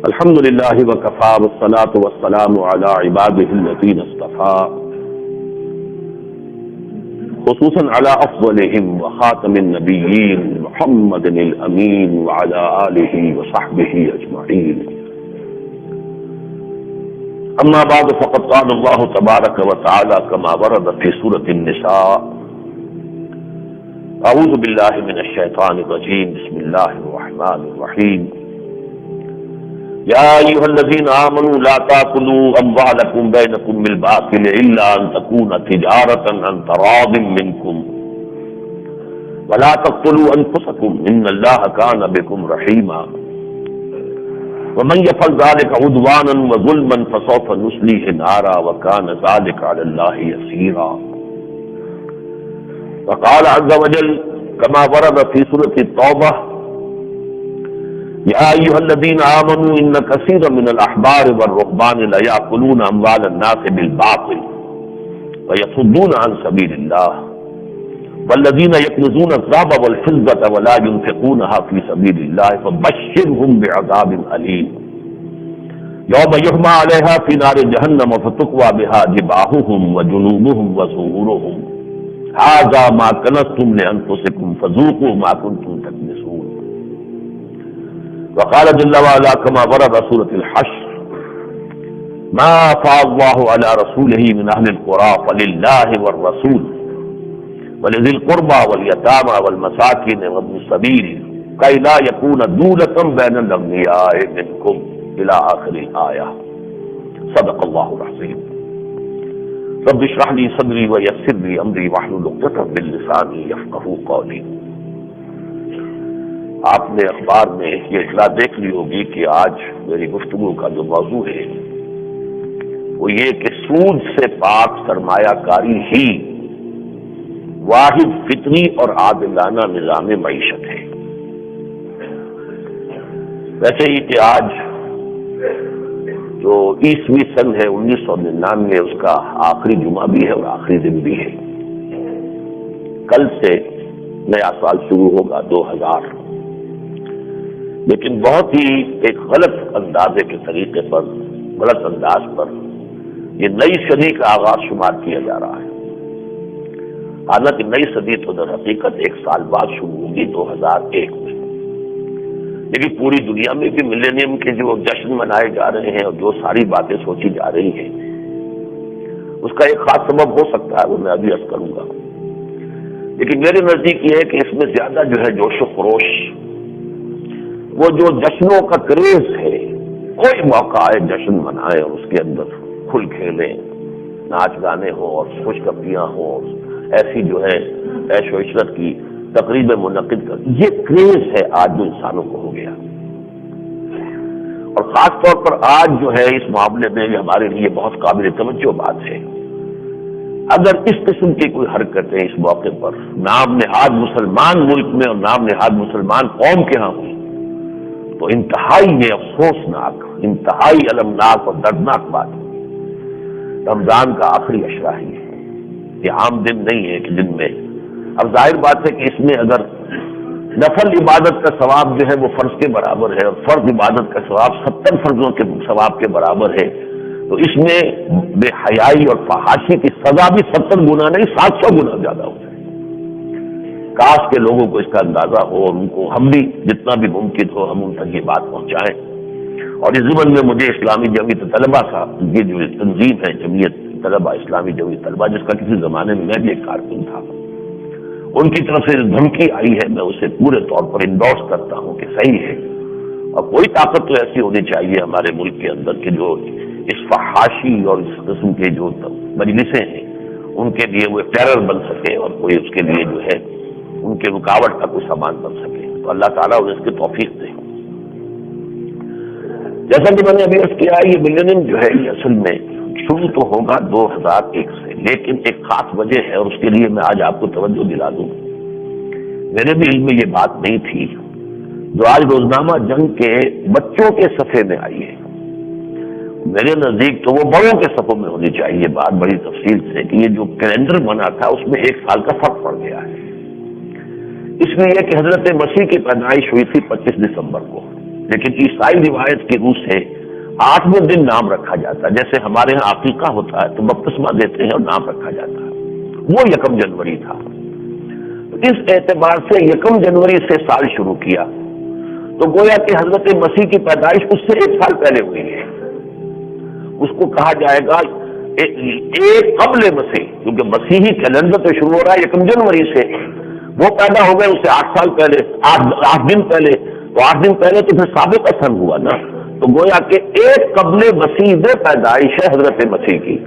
الحمد للہ وکفى والصلاة والسلام علی عباده الذین اصطفى خصوصا علی افضلهم وخاتم النبیین محمد الامین وعلی آلہ وصحبہ اجمعین. اما بعد فقد قال اللہ تبارک وتعالی كما ورد في سورة النساء اعوذ باللہ من الشیطان الرجیم بسم اللہ الرحمن الرحیم. یا ایھا الذین آمنوا لا تأکلوا اموالکم بینکم بالباطل الا ان تکون تجارۃ عن تراض منکم ولا تقتلوا انفسکم ان اللہ کان بکم رحیما ومن یفعل ذلک عدوانا وظلما فسوف نصلیہ نارا وکان ذلک علی اللہ یسیرا. وقال عز وجل كما ورد في سورة التوبة يا أيها الذين آمنوا إن كثيرا من الأحبار والرهبان لا يأكلون أموال الناس بالباطل ويصدون عن سبيل الله والذين يكنزون الذهب والفضة ولا ينفقونها في سبيل الله فبشرهم بعذاب أليم يوم يحمى عليها في نار جهنم فتقوى بها جباههم وجنوبهم وظهورهم هذا ما كنزتم لأنفسكم فذوقوا ما كنتم تكنزون. وقال جل وعلا كما ورد سورة الحشر ما أفاء الله على رسوله من أهل القرى فلله والرسول ولذي القربى واليتامى والمساكين وابن السبيل كي لا يكون دولة بين الأغنياء منكم إلى آخر الآية. صدق الله العظيم. رب اشرح لي صدري ويسر لي امري واحلل عقدة من لساني يفقهوا قولي. آپ نے اخبار میں یہ اطلاع دیکھ لی ہوگی کہ آج میری گفتگو کا جو موضوع ہے وہ یہ کہ سود سے پاک سرمایہ کاری ہی واحد فطری اور عادلانہ نظام معیشت ہے. ویسے ہی کہ آج جو عیسوی سن ہے 1999 اس کا آخری جمعہ بھی ہے اور آخری دن بھی ہے. کل سے نیا سال شروع ہوگا 2000، لیکن بہت ہی ایک غلط اندازے کے طریقے پر، غلط انداز پر یہ نئی صدی کا آغاز شمار کیا جا رہا ہے. حالانکہ نئی صدی تو در حقیقت ایک سال بعد شروع ہوگی 2001 میں، لیکن پوری دنیا میں بھی ملینیم کے جو جشن منائے جا رہے ہیں اور جو ساری باتیں سوچی جا رہی ہیں اس کا ایک خاص سبب ہو سکتا ہے، وہ میں ابھی عرض کروں گا. لیکن میرے نزدیک یہ ہے کہ اس میں زیادہ جو ہے جوش و خروش، وہ جو جشنوں کا کریز ہے، کوئی موقع آئے جشن منائیں اور اس کے اندر کھل کھیلیں، ناچ گانے ہوں اور خوش گپیاں ہوں، ایسی جو ہے عیش و عشرت کی تقریبیں منعقد کر، یہ کریز ہے آج جو انسانوں کو ہو گیا. اور خاص طور پر آج جو ہے اس معاملے میں یہ ہمارے لیے بہت قابل توجہ بات ہے. اگر اس قسم کی کوئی حرکتیں اس موقع پر نام نہاد مسلمان ملک میں اور نام نہاد مسلمان قوم کے ہاں ہوئی تو انتہائی یہ افسوسناک، انتہائی المناک اور دردناک بات ہے. رمضان کا آخری عشرہ ہی ہے، یہ عام دن نہیں ہے کہ جن میں، اب ظاہر بات ہے کہ اس میں اگر نفل عبادت کا ثواب جو ہے وہ فرض کے برابر ہے اور فرض عبادت کا ثواب 70 فرضوں کے ثواب کے برابر ہے، تو اس میں بے حیائی اور فحاشی کی سزا بھی 70 گنا نہیں 700 گنا زیادہ ہو جائے. کاش کے لوگوں کو اس کا اندازہ ہو اور ان کو ہم بھی جتنا بھی ممکن ہو ہم ان تک یہ بات پہنچائیں. اور اس ضمن میں مجھے اسلامی جمعیت طلبہ کا یہ جو تنظیم ہے جمعیت طلبہ، اسلامی جمعیت طلبہ، جس کا کسی زمانے میں میں بھی ایک کارکن تھا، ان کی طرف سے دھمکی آئی ہے، میں اسے پورے طور پر انڈورس کرتا ہوں کہ صحیح ہے. اور کوئی طاقت تو ایسی ہونی چاہیے ہمارے ملک کے اندر کہ جو اس فحاشی اور اس قسم کے جو مجلسیں ہیں ان کے لیے وہ ٹیرر بن سکے اور کوئی اس کے لیے جو ہے ان کے رکاوٹ کا کوئی سامان بن سکے. تو اللہ تعالیٰ انہیں اس کی توفیق دے. جیسا کہ میں نے ابھی عرض کیا یہ ملینیم جو ہے یہ اصل میں شروع تو ہوگا 2001 سے، لیکن ایک خاص وجہ ہے اور اس کے لیے میں آج آپ کو توجہ دلا دوں. میرے بھی علم میں یہ بات نہیں تھی جو آج روزنامہ جنگ کے بچوں کے صفحے میں آئی ہے. میرے نزدیک تو وہ بڑوں کے صفوں میں ہونی چاہیے بات بڑی تفصیل سے کہ یہ جو کیلنڈر بنا تھا اس میں 1 سال کا فرق پڑ گیا ہے. اس لیے کہ حضرت مسیح کی پیدائش ہوئی تھی 25 دسمبر کو لیکن عیسائی روایت کی روح سے 8ویں دن نام رکھا جاتا ہے. جیسے ہمارے ہاں عقیقہ ہوتا ہے تو بپتسمہ دیتے ہیں اور نام رکھا جاتا ہے، وہ 1 جنوری تھا. اس اعتبار سے 1 جنوری سے سال شروع کیا تو گویا کہ حضرت مسیح کی پیدائش اس سے 1 سال پہلے ہوئی ہے. اس کو کہا جائے گا ایک قبل مسیح، کیونکہ مسیحی کیلنڈر تو شروع ہو رہا ہے 1 جنوری سے، وہ پیدا ہو گئے اس سے 8 سال پہلے، 8 دن پہلے. تو 8 دن پہلے تو پھر سابق سن ہوا نا، تو گویا کہ ایک قبل مسیح پیدائش ہے حضرت مسیح کی.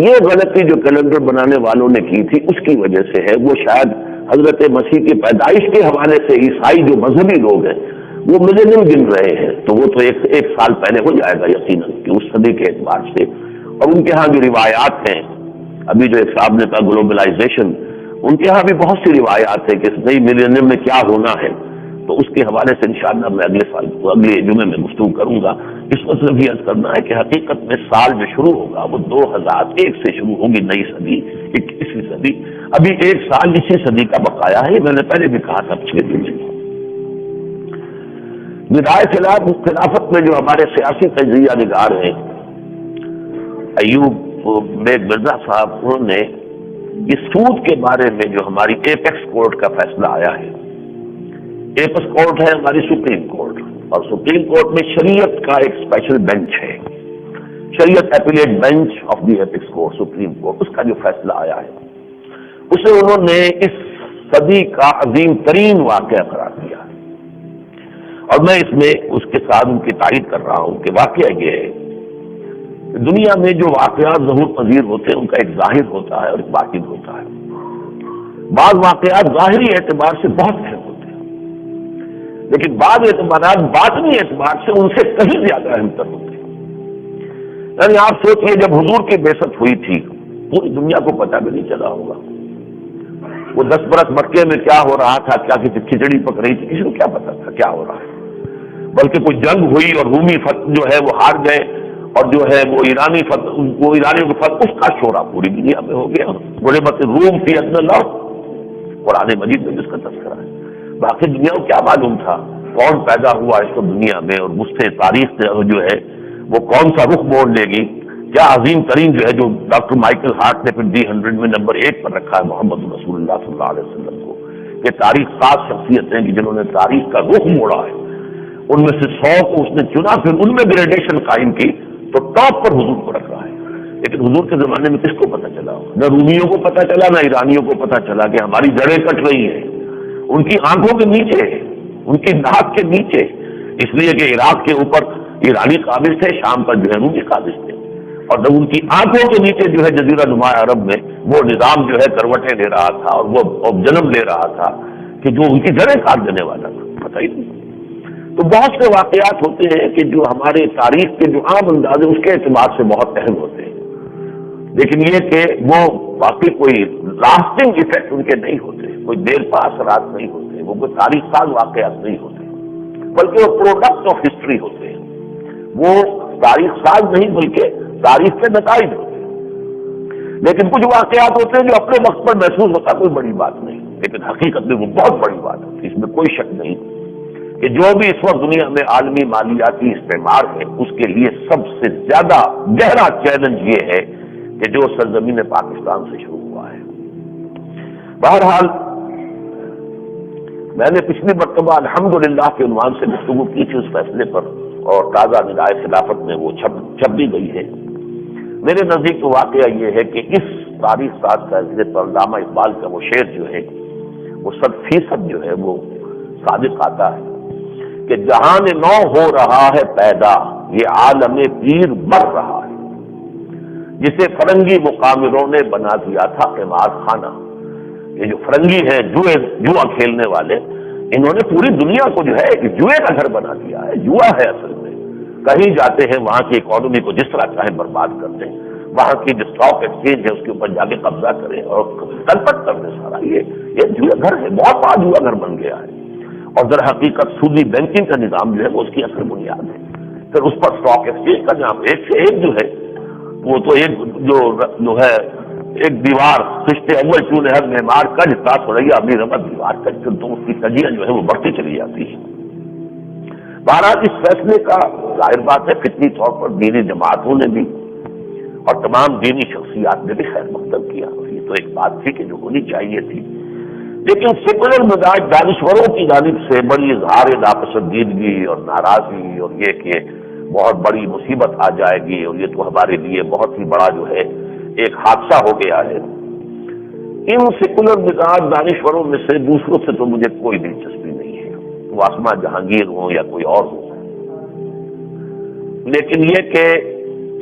یہ غلطی جو کیلنڈر بنانے والوں نے کی تھی اس کی وجہ سے ہے. وہ شاید حضرت مسیح کی پیدائش کے حوالے سے عیسائی جو مذہبی لوگ ہیں وہ ملینیم گن رہے ہیں، تو وہ تو ایک سال پہلے ہو جائے گا یقیناً کہ اس صدی کے اعتبار سے. اور ان کے ہاں جو روایات ہیں، ابھی جو ایک صاحب نے کہا گلوبلائزیشن، ان کے ہاں بھی بہت سی روایات ہیں کہ اس نئی ملینیم میں کیا ہونا ہے. تو اس کے حوالے سے انشاءاللہ میں اگلے جمعے میں گفتگو کروں گا. اس وقت صرف یہ عرض کرنا ہے کہ حقیقت میں سال جو شروع ہوگا وہ 2001 سے شروع ہوگی، نئی صدی 21ویں صدی. ابھی 1 سال اسی صدی کا بقایا ہے، میں نے پہلے بھی کہا تھا پچھلے دن میں. ندائے خلافت میں جو ہمارے سیاسی تجزیہ نگار ہیں ایوب بیگ مرزا صاحب، انہوں نے اس سود کے بارے میں جو ہماری ایپیکس کورٹ کا فیصلہ آیا ہے، ایپیکس کورٹ ہے ہماری سپریم کورٹ، اور سپریم کورٹ میں شریعت کا ایک اسپیشل بینچ ہے، Shariat appellate bench of the apex court supreme court. اس کا جو فیصلہ آیا ہے اسے انہوں نے اس صدی کا عظیم ترین واقعہ قرار دیا ہے. اور میں اس میں اس کے ساتھ ان کی تائید کر رہا ہوں کہ واقعہ یہ ہے دنیا میں جو واقعات ظہور پذیر ہوتے ہیں ان کا ایک ظاہر ہوتا ہے اور ایک باطن ہوتا ہے. بعض واقعات ظاہری اعتبار سے بہت اہم ہوتے ہیں، لیکن بعض اعتبارات باطنی اعتبار سے ان سے کہیں زیادہ اہم تر ہوتے ہیں. یعنی آپ سوچئے جب حضور کی بعثت ہوئی تھی پوری دنیا کو پتہ بھی نہیں چلا ہوگا. وہ 10 برس مکے میں کیا ہو رہا تھا، کیا کسی کھچڑی پک رہی تھی، کسی کو کیا پتا تھا کیا ہو رہا ہے. بلکہ کوئی جنگ ہوئی اور رومی فتح جو ہے وہ ہار گئے، اور جو ہے وہ ایرانیوں کے فتح، اس کا شورا پوری دنیا میں ہو گیا. غلبت الروم فی ادنی الارض، قرآن مجید میں جس کا تذکرہ ہے. باقی دنیا کو کیا معلوم تھا کون پیدا ہوا اس وقت دنیا میں، اور مجھ سے تاریخ جو ہے وہ کون سا رخ موڑ لے گی. کیا عظیم ترین جو ہے جو ڈاکٹر مائیکل ہارٹ نے پھر D100 میں نمبر 1 پر رکھا ہے محمد رسول اللہ صلی اللہ علیہ وسلم کو، کہ تاریخ 7 شخصیتیں کہ جنہوں نے تاریخ کا رخ موڑا ہے، ان میں سے 100 کو اس نے چنا، پھر ان میں گریڈیشن قائم کی تو ٹاپ پر حضور کو رکھ رہا ہے. لیکن حضور کے زمانے میں کس کو پتہ چلا؟ نہ رومیوں کو پتہ چلا، نہ ایرانیوں کو پتہ چلا کہ ہماری جڑیں کٹ رہی ہیں ان کی آنکھوں کے نیچے، ان کی ناک کے نیچے. اس لیے کہ عراق کے اوپر ایرانی قابض تھے، شام پر جو ہے رومی قابض تھے، اور جب ان کی آنکھوں کے نیچے جو ہے جزیرہ نما عرب میں وہ نظام جو ہے کروٹیں لے رہا تھا اور وہ جنم لے رہا تھا کہ جو ان کی جڑیں کاٹ دینے والا تھا، پتہ ہی نہیں. تو بہت سے واقعات ہوتے ہیں کہ جو ہمارے تاریخ کے جو عام انداز ہے اس کے اعتبار سے بہت اہم ہوتے ہیں، لیکن یہ کہ وہ واقعی کوئی لاسٹنگ ایفیکٹ ان کے نہیں ہوتے، کوئی دیر پا اثرات نہیں ہوتے، وہ کوئی تاریخ ساز واقعات نہیں ہوتے، بلکہ وہ پروڈکٹ آف ہسٹری ہوتے ہیں. وہ تاریخ ساز نہیں بلکہ تاریخ کے نتائج ہوتے ہیں. لیکن کچھ واقعات ہوتے ہیں جو اپنے وقت پر محسوس ہوتا کوئی بڑی بات نہیں، لیکن حقیقت میں وہ بہت بڑی بات ہوتی ہے. اس میں کوئی شک نہیں کہ جو بھی اس وقت دنیا میں عالمی مالیاتی استعمار ہے اس کے لیے سب سے زیادہ گہرا چیلنج یہ ہے کہ جو سرزمین پاکستان سے شروع ہوا ہے. بہرحال میں نے پچھلی مرتبہ الحمدللہ کے عنوان سے گفتگو کی تھی اس فیصلے پر، اور تازہ ندائے خلافت میں وہ چھپ بھی گئی ہے. میرے نزدیک تو واقعہ یہ ہے کہ اس تاریخ ساز فیصلے پر علامہ اقبال کا وہ شعر جو ہے وہ 100% جو ہے وہ صادق آتا ہے کہ جہان نو ہو رہا ہے پیدا، یہ عالم پیر مر رہا ہے، جسے فرنگی مقامروں نے بنا دیا تھا قمار خانہ. یہ جو فرنگی ہیں جوا کھیلنے والے، انہوں نے پوری دنیا کو جو ہے ایک جوئے کا گھر بنا دیا ہے. جوا ہے اصل میں، کہیں جاتے ہیں وہاں کی اکانومی کو جس طرح چاہیں برباد کر دیں، وہاں کی جو اسٹاک ایکسچینج ہے اس کے اوپر جا کے قبضہ کریں اور تلپٹ کر دیں سارا. یہ جوا گھر ہے، بہت بڑا جوا گھر بن گیا ہے. اور در حقیقت سودی بینکنگ کا نظام جو ہے وہ اس کی اصل بنیاد ہے. پھر اس پر اسٹاک ایکسچینج کا نظام ایک سے ایک جو ہے وہ تو ایک جو ہے ایک دیوار خشتے اول چون ہر معمار کج تا تھوڑی ابھی رمت دیوار کج، پھر تو اس کی تجیہ جو ہے وہ بڑھتی چلی جاتی ہے. بہرحال اس فیصلے کا ظاہر بات ہے فطری طور پر دینی جماعتوں نے بھی اور تمام دینی شخصیات نے بھی خیر مقدم کیا. یہ تو ایک بات تھی کہ جو ہونی چاہیے تھی. لیکن سیکولر مزاج دانشوروں کی جانب سے بڑی اظہار ناپسندیدگی اور ناراضی اور یہ کہ بہت بڑی مصیبت آ جائے گی اور یہ تو ہمارے لیے بہت ہی بڑا جو ہے ایک حادثہ ہو گیا ہے. ان سیکولر مزاج دانشوروں میں سے دوسروں سے تو مجھے کوئی دلچسپی نہیں ہے، وہ آسما جہانگیر ہوں یا کوئی اور ہو. لیکن یہ کہ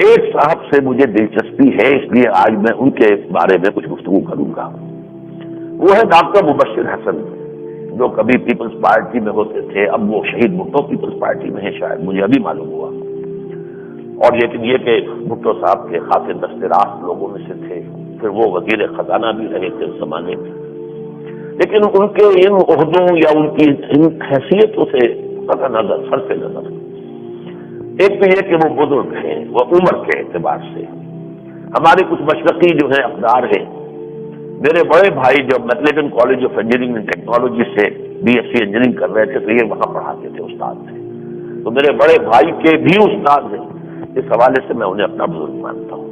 ایک صاحب سے مجھے دلچسپی ہے، اس لیے آج میں ان کے بارے میں کچھ گفتگو کروں گا. وہ ہے ڈاکٹر مبشر حسن، جو کبھی پیپلز پارٹی میں ہوتے تھے، اب وہ شہید بھٹو پیپلز پارٹی میں ہیں، شاید مجھے ابھی معلوم ہوا. اور لیکن یہ کہ بھٹو صاحب کے خاصے دست راست لوگوں میں سے تھے، پھر وہ وزیر خزانہ بھی رہے تھے اس زمانے میں. لیکن ان کے ان عہدوں یا ان کی ان حیثیتوں سے قطع نظر، صرف نظر، ایک تو یہ کہ وہ بزرگ ہیں، وہ عمر کے اعتبار سے ہمارے کچھ مشرقی جو ہیں اقدار ہیں. میرے بڑے بھائی جب میٹلٹن college of engineering and technology سے بی ایس سی انجینئرنگ کر رہے تھے تو یہ وہاں پڑھاتے تھے، استاد تھے. تو میرے بڑے بھائی کے بھی استاد ہیں، اس حوالے سے میں انہیں اپنا بزرگ مانتا ہوں.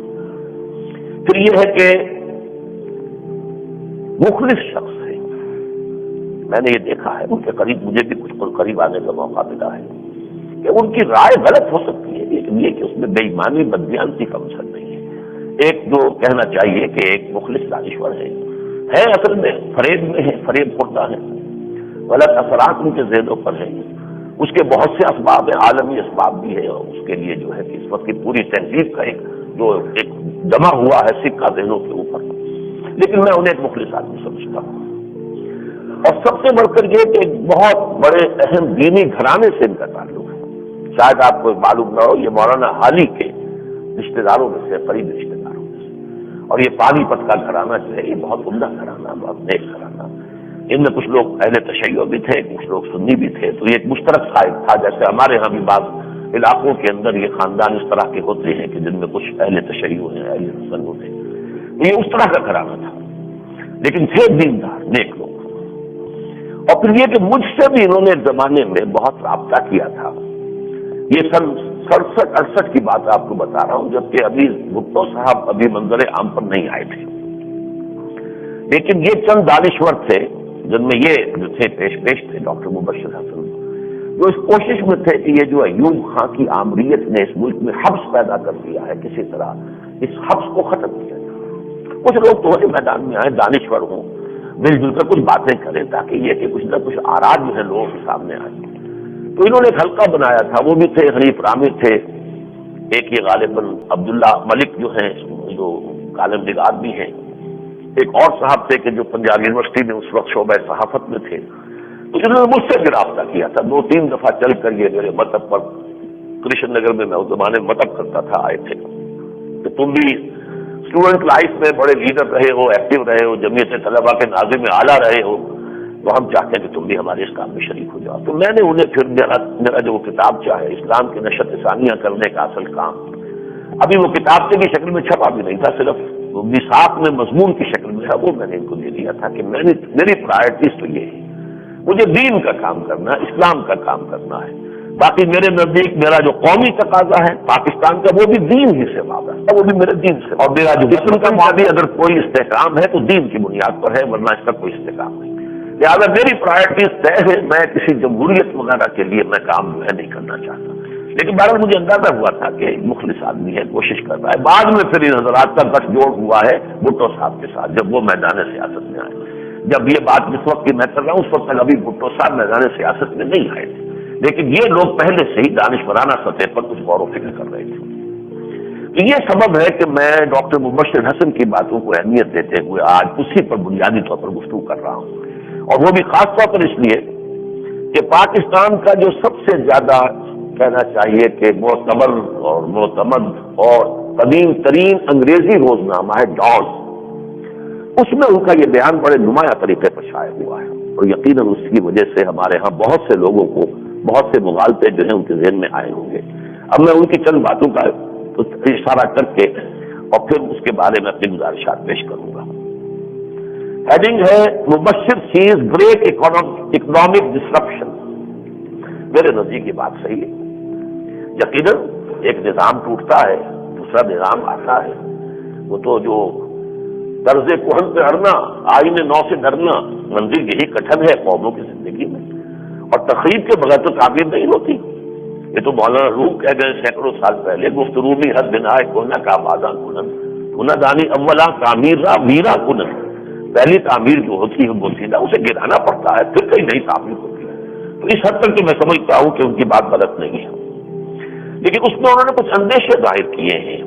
پھر یہ ہے کہ مخلص شخص ہے، میں نے یہ دیکھا ہے ان کے قریب، مجھے بھی کچھ قریب آنے کا موقع ملا ہے کہ ان کی رائے غلط ہو سکتی ہے، لیکن یہ کہ اس میں بے ایمانی بددیانتی کا عنصر نہیں ہے. ایک جو کہنا چاہیے کہ ایک مخلص دانشور ہے اصل میں فریب میں ہے، فریب خوردہ ہے، غلط اثرات ان کے ذہنوں پر ہیں. اس کے بہت سے اسباب ہیں، عالمی اسباب بھی ہے، اور اس کے لیے جو ہے کہ اس وقت کی پوری تہذیب کا ایک جمع ہوا ہے سکہ ذہنوں کے اوپر. لیکن میں انہیں ایک مخلص آدمی سمجھتا ہوں. اور سب سے بڑھ کر یہ کہ ایک بہت بڑے اہم دینی گھرانے سے ان کا تعلق ہے. شاید آپ کو معلوم نہ ہو، یہ مولانا حالی کے رشتے داروں میں سے، قریب رشتے داروں میں سے. اور یہ پانی پت کا گھرانہ جو ہے یہ بہت عمدہ گھرانہ، بہت نیک گھرانہ. ان میں کچھ لوگ اہل تشیع بھی تھے، کچھ لوگ سنی بھی تھے. تو یہ ایک مشترک سائد تھا، جیسے ہمارے ہاں بھی بعض علاقوں کے اندر یہ خاندان اس طرح کے ہوتے ہیں کہ جن میں کچھ اہل تشیع ہیں، اہل سنت ہیں. یہ اس طرح کا گھرانہ تھا، لیکن تھے دیندار نیک لوگ. اور پھر یہ کہ مجھ سے بھی انہوں نے زمانے میں بہت رابطہ کیا تھا. یہ سن 67-68 کی بات آپ کو بتا رہا ہوں، جبکہ ابھی بھٹو صاحب ابھی منظر عام پر نہیں آئے تھے. لیکن یہ چند دانشور تھے جن میں یہ جو تھے پیش تھے ڈاکٹر مبشر حسن، جو اس کوشش میں تھے کہ یہ جو ایوب خان کی آمریت نے اس ملک میں حبس پیدا کر دیا ہے، کسی طرح اس حبس کو ختم کیا جائے. کچھ لوگ تو میدان میں آئے، دانشور ہوں، مل جل کر کچھ باتیں کریں تاکہ یہ کہ کچھ نہ کچھ آراء جو ہے لوگوں کے سامنے آئے. تو انہوں نے ایک حلقہ بنایا تھا، وہ بھی تھے حنیف رامر تھے، ایک یہ غالباً عبداللہ ملک جو ہیں جو کالم نگار بھی ہیں، ایک اور صاحب تھے کہ جو پنجاب یونیورسٹی میں اس وقت شعبہ صحافت میں تھے. تو انہوں نے مجھ سے بھی رابطہ کیا تھا، 2-3 دفعہ چل کر یہ میرے مطلب پر کرشن نگر میں اس زمانے میں مطلب کرتا تھا، آئے تھے کہ تم بھی اسٹوڈنٹ لائف میں بڑے لیڈر رہے ہو، ایکٹیو رہے ہو، جمعیت طلباء کے ناظم اعلیٰ رہے ہو، تو ہم چاہتے ہیں کہ تم بھی ہمارے اس کام میں شریک ہو جاؤ. تو میں نے انہیں پھر میرا جو کتاب چاہے اسلام کی نشر ثانیہ کرنے کا اصل کام، ابھی وہ کتاب کی شکل میں چھپا بھی نہیں تھا، صرف نصاب میں مضمون کی شکل میں تھا، وہ میں نے ان کو دے دیا تھا کہ میری پرائرٹیز تو یہ ہے، مجھے دین کا کام کرنا ہے، اسلام کا کام کرنا ہے. باقی میرے نزدیک میرا جو قومی تقاضا ہے پاکستان کا، وہ بھی دین ہی سے وابستہ، وہ بھی میرے دین سے، اور میرا جو جسم کا بھی اگر کوئی استحکام ہے تو دین کی بنیاد پر ہے، ورنہ اس کا کوئی استحکام نہیں. لہٰذا میری پرائرٹیز طے ہے، میں کسی جمہوریت وغیرہ کے لیے میں کام جو ہے نہیں کرنا چاہتا. لیکن بہرحال مجھے اندازہ ہوا تھا کہ مخلص آدمی ہے، کوشش کر رہا ہے. بعد میں پھر ان حضرات کا گٹھ جوڑ ہوا ہے بھٹو صاحب کے ساتھ، جب وہ میدان سیاست میں آئے. جب یہ بات جس وقت کی میں کر رہا ہوں اس وقت تک ابھی بھٹو صاحب میدان سیاست میں نہیں آئے تھے، لیکن یہ لوگ پہلے سے ہی دانشورانہ سطح پر کچھ غور و فکر کر رہے تھے. تو یہ سبب ہے کہ میں ڈاکٹر مبشر حسن کی باتوں کو اہمیت دیتے ہوئے آج اسی پر بنیادی طور پر گفتگو کر رہا ہوں، اور وہ بھی خاص طور پر اس لیے کہ پاکستان کا جو سب سے زیادہ کہنا چاہیے کہ معتبر اور معتمد اور قدیم ترین انگریزی روزنامہ ہے ڈان، اس میں ان کا یہ بیان بڑے نمایاں طریقے پر شائع ہوا ہے، اور یقیناً اس کی وجہ سے ہمارے ہاں بہت سے لوگوں کو بہت سے مغالطے جو ہیں ان کے ذہن میں آئے ہوں گے. اب میں ان کی چند باتوں کا اشارہ کر کے اور پھر اس کے بارے میں اپنی گزارشات پیش کروں گا. ہیڈنگ ہے مبشر سیز گریٹ اکنامک ڈسرپشن میرے نزدیک یہ بات صحیح ہے. یقیناً ایک نظام ٹوٹتا ہے دوسرا نظام آتا ہے. وہ تو جو طرز کہن پہ اڑنا آئین نو سے ڈرنا منزل یہی کٹھن ہے قوموں کی زندگی میں. اور تخریب کے بغیر تو تعمیر نہیں ہوتی. یہ تو مولانا روم کہہ گئے سینکڑوں سال پہلے گفترومی حد بنا کونا کا بازان کنن ہونا دانی اولا تعمیر را میرا کنن. پہلی تعمیر جو ہوتی ہے وہ سیدھا اسے گرانا پڑتا ہے پھر کئی نئی تعمیر ہوتی ہے. تو اس حد تک تو میں سمجھتا ہوں کہ ان کی بات غلط نہیں ہے. لیکن اس میں انہوں نے کچھ اندیشے ظاہر کیے ہیں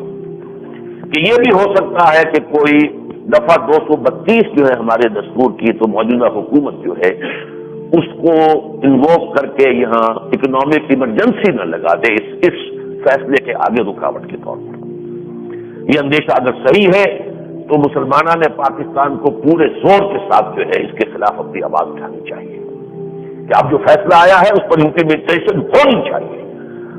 کہ یہ بھی ہو سکتا ہے کہ کوئی دفعہ 232 جو ہے ہمارے دستور کی تو موجودہ حکومت جو ہے اس کو انووک کر کے یہاں اکنامک ایمرجنسی نہ لگا دے اس فیصلے کے آگے رکاوٹ کے طور پر. یہ اندیشہ اگر صحیح ہے تو مسلمانوں نے پاکستان کو پورے زور کے ساتھ جو ہے اس کے خلاف اپنی آواز اٹھانی چاہیے کہ اب جو فیصلہ آیا ہے اس پر امپلیمنٹیشن ہونی چاہیے.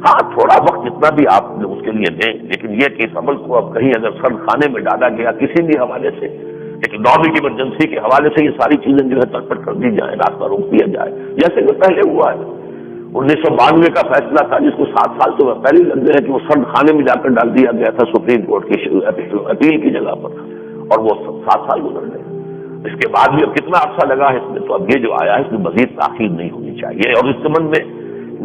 ہاں تھوڑا وقت جتنا بھی آپ اس کے لیے دیں لیکن یہ کہ اس عمل کو اب کہیں اگر سرد خانے میں ڈالا گیا کسی بھی حوالے سے اکنامک ایمرجنسی کے حوالے سے یہ ساری چیزیں جو ہے ترپٹ کر دی جائیں راستہ روک دیا جائے جیسے کہ پہلے ہوا ہے. 1992 کا فیصلہ تھا جس کو 7 سال سے پہلے لگ گئے کہ وہ سرد خانے میں جا کر ڈال دیا گیا تھا سپریم کورٹ کی اپیل کی جگہ پر اور وہ 7 سال گزر گئے. اس کے بعد بھی اب کتنا عرصہ لگا ہے اس میں تو اب یہ جو آیا ہے اس میں مزید تاخیر نہیں ہونی چاہیے. اور اس سبند میں